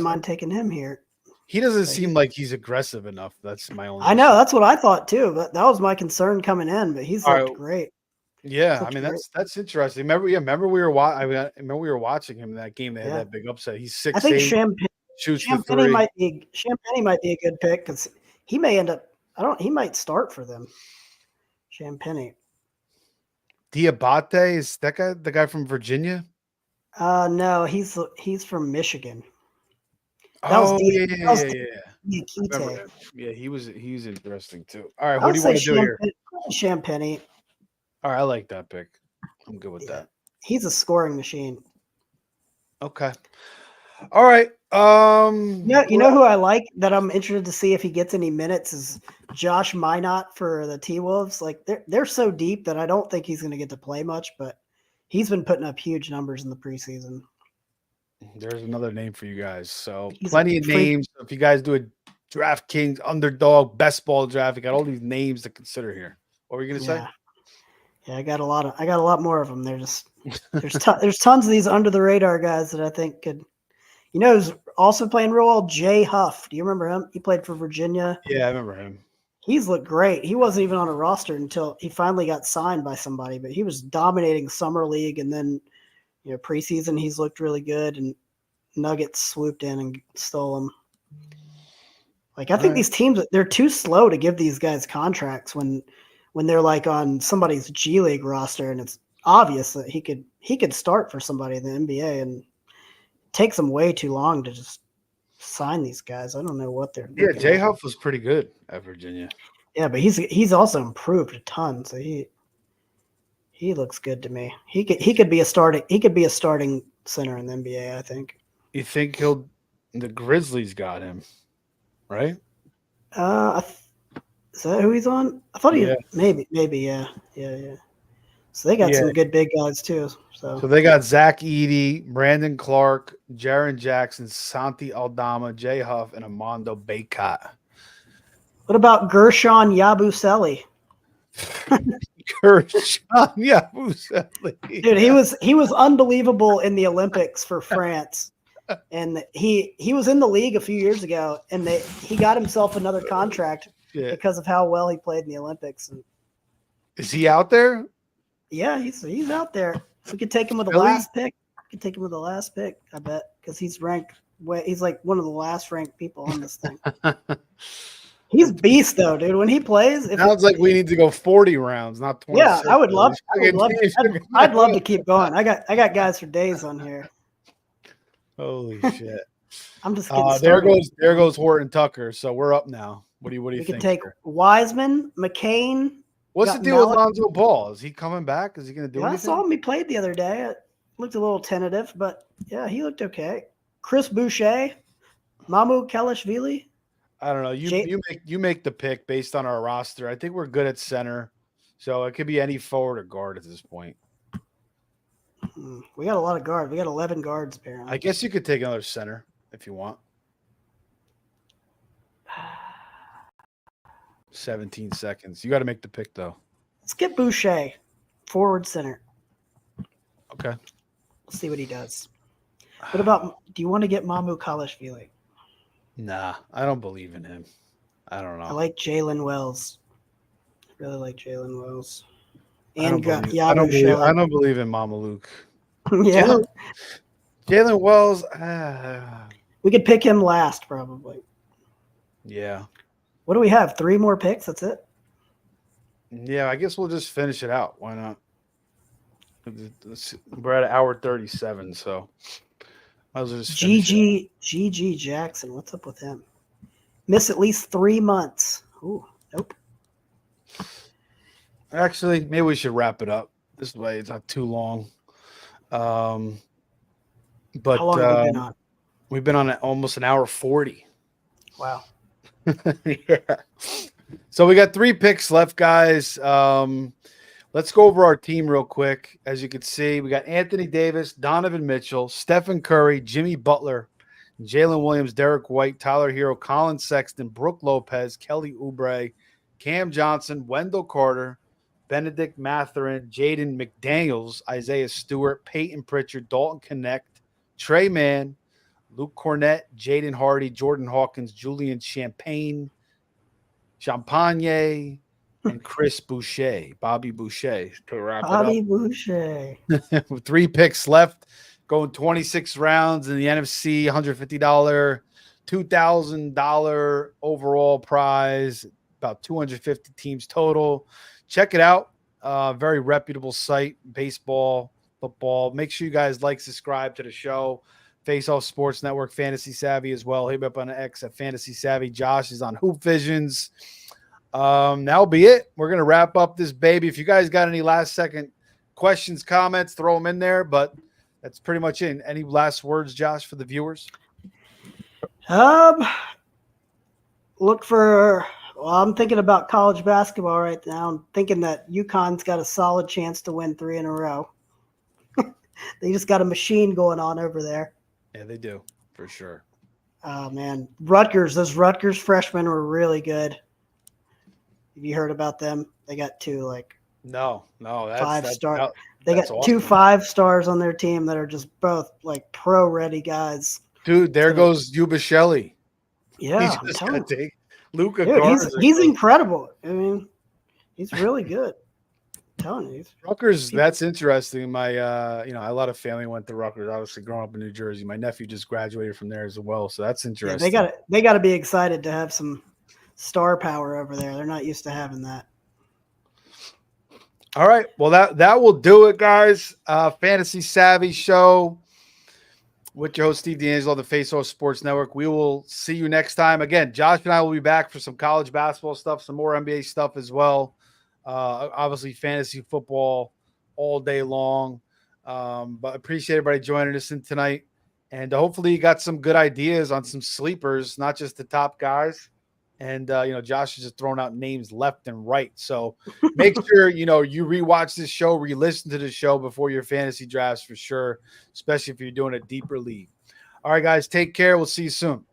mind taking him here. He doesn't seem like he's aggressive enough. That's my only. I know that's what I thought too. But that was my concern coming in. But he's looked great. Yeah, I mean that's interesting. Remember we were watching him in that game. They had that big upset. He's 6'8". I think Champagny might be a good pick because he may end up. He might start for them. Champagny. Diabate, is that guy the guy from Virginia? No, he's from Michigan. Yeah. Yeah, he was interesting too. All right, what do you want to do here? Champagny. All right, I like that pick. I'm good with that. He's a scoring machine. Okay. All right. You know who I like that I'm interested to see if he gets any minutes is Josh Minot for the T-Wolves. Like they're so deep that I don't think he's going to get to play much, but he's been putting up huge numbers in the preseason. There's another name for you guys. So plenty of names. If you guys do a DraftKings underdog best ball draft, you got all these names to consider here. What were you going to say? Yeah, I got a lot more of them. There's tons of these under the radar guys that I think could. You know who's also playing real well? Jay Huff. Do you remember him? He played for Virginia. Yeah, I remember him. He's looked great. He wasn't even on a roster until he finally got signed by somebody, but he was dominating summer league, and then preseason he's looked really good, and Nuggets swooped in and stole him. Like I think these teams, they're too slow to give these guys contracts when they're like on somebody's G League roster, and it's obvious that he could start for somebody in the NBA, and takes them way too long to just sign these guys. I don't know what they're. Yeah, Jay Huff was pretty good at Virginia. Yeah, but he's also improved a ton. So He looks good to me. He could be a starting center in the NBA, I think. You think the Grizzlies got him, right? Uh, I th- is that who he's on? I thought Yeah. maybe, yeah. So they got Yeah. some good big guys too. So So they got Zach Edey, Brandon Clark, Jaren Jackson, Santi Aldama, Jay Huff, and Armando Bacot. what about Gershon Yabusele? Yeah, Muselli. Dude, he was unbelievable in the Olympics for France. And he was in the league a few years ago, and he got himself another contract because of how well he played in the Olympics. And is he out there? yeah, he's out there. We could take him with the last pick. I bet, because he's ranked. He's like one of the last ranked people on this thing. He's beast though, dude. When he plays, Sounds like we need to go 40 rounds, not 26. Yeah, I'd love to keep going. I got guys for days on here. Holy shit! I'm just getting started. There goes Horton Tucker. So we're up now. What do you think? We could take Wiseman, McCain. What's the deal with Lonzo Ball? Is he coming back? Is he going to do anything? I saw him. He played the other day. It looked a little tentative, but yeah, he looked okay. Chris Boucher, Mamu Kalashvili. I don't know. You make the pick based on our roster. I think we're good at center, so it could be any forward or guard at this point. We got a lot of guards. We got 11 guards, apparently. I guess you could take another center if you want. 17 seconds. You got to make the pick, though. Let's get Boucher, forward center. Okay. Let's see what he does. What about, do you want to get Mamu Kalashvili? Nah, I don't believe in him. I don't know. I like Jalen Wells. I really like Jalen Wells. And I don't believe in Mama Luke. Yeah. Jalen Wells. We could pick him last, probably. Yeah. What do we have? 3 more picks? That's it? Yeah, I guess we'll just finish it out. Why not? We're at 1:37, so I was just GG Jackson. What's up with him? Miss at least 3 months. Ooh, nope. Actually, maybe we should wrap it up. This way it's not too long. But how long have we been on? We've been on almost an hour 40. Wow. Yeah. So we got 3 picks left, guys. Let's go over our team real quick. As you can see, we got Anthony Davis, Donovan Mitchell, Stephen Curry, Jimmy Butler, Jalen Williams, Derek White, Tyler Hero, Colin Sexton, Brooke Lopez, Kelly Oubre, Cam Johnson, Wendell Carter, Benedict Mathurin, Jaden McDaniels, Isaiah Stewart, Peyton Pritchard, Dalton Connect, Trey Mann, Luke Cornett, Jaden Hardy, Jordan Hawkins, Julian Champagne, and Chris Boucher, Bobby Boucher to wrap it up. Bobby Boucher. 3 picks left, going 26 rounds in the NFC, $150, $2,000 overall prize, about 250 teams total. Check it out. Very reputable site, baseball, football. Make sure you guys like, subscribe to the show. Face Off Sports Network, Fantasy Savvy as well. Hit me up on the X at Fantasy Savvy. Josh is on Hoop Visions. That'll be it. We're going to wrap up this baby. If you guys got any last second questions, comments, throw them in there. But that's pretty much it. Any last words, Josh, for the viewers? Look for. Well, I'm thinking about college basketball right now. I'm thinking that UConn's got a solid chance to win 3 in a row. They just got a machine going on over there. Yeah, they do, for sure. Oh, man. Those Rutgers freshmen were really good. Have you heard about them? They got 2, No, that's 5-star. They got awesome. 2 5-stars on their team that are just both, pro-ready guys. Dude, there goes Yuba Shelley. Yeah, He's just going to take Luka. He's incredible. I mean, he's really good. I'm telling you. Rutgers, that's interesting. My, a lot of family went to Rutgers. Obviously, growing up in New Jersey, my nephew just graduated from there as well. So that's interesting. Yeah, they got to be excited to have some star power over there. They're not used to having that. All right. Well, that will do it, guys. Fantasy Savvy Show with your host, Steve D'Angelo, the Face Off Sports Network. We will see you next time. Again, Josh and I will be back for some college basketball stuff, some more NBA stuff as well. Obviously, fantasy football all day long. But appreciate everybody joining us in tonight. And hopefully you got some good ideas on some sleepers, not just the top guys. And, Josh is just throwing out names left and right. So make sure, you rewatch this show, re-listen to the show before your fantasy drafts for sure, especially if you're doing a deeper league. All right, guys, take care. We'll see you soon.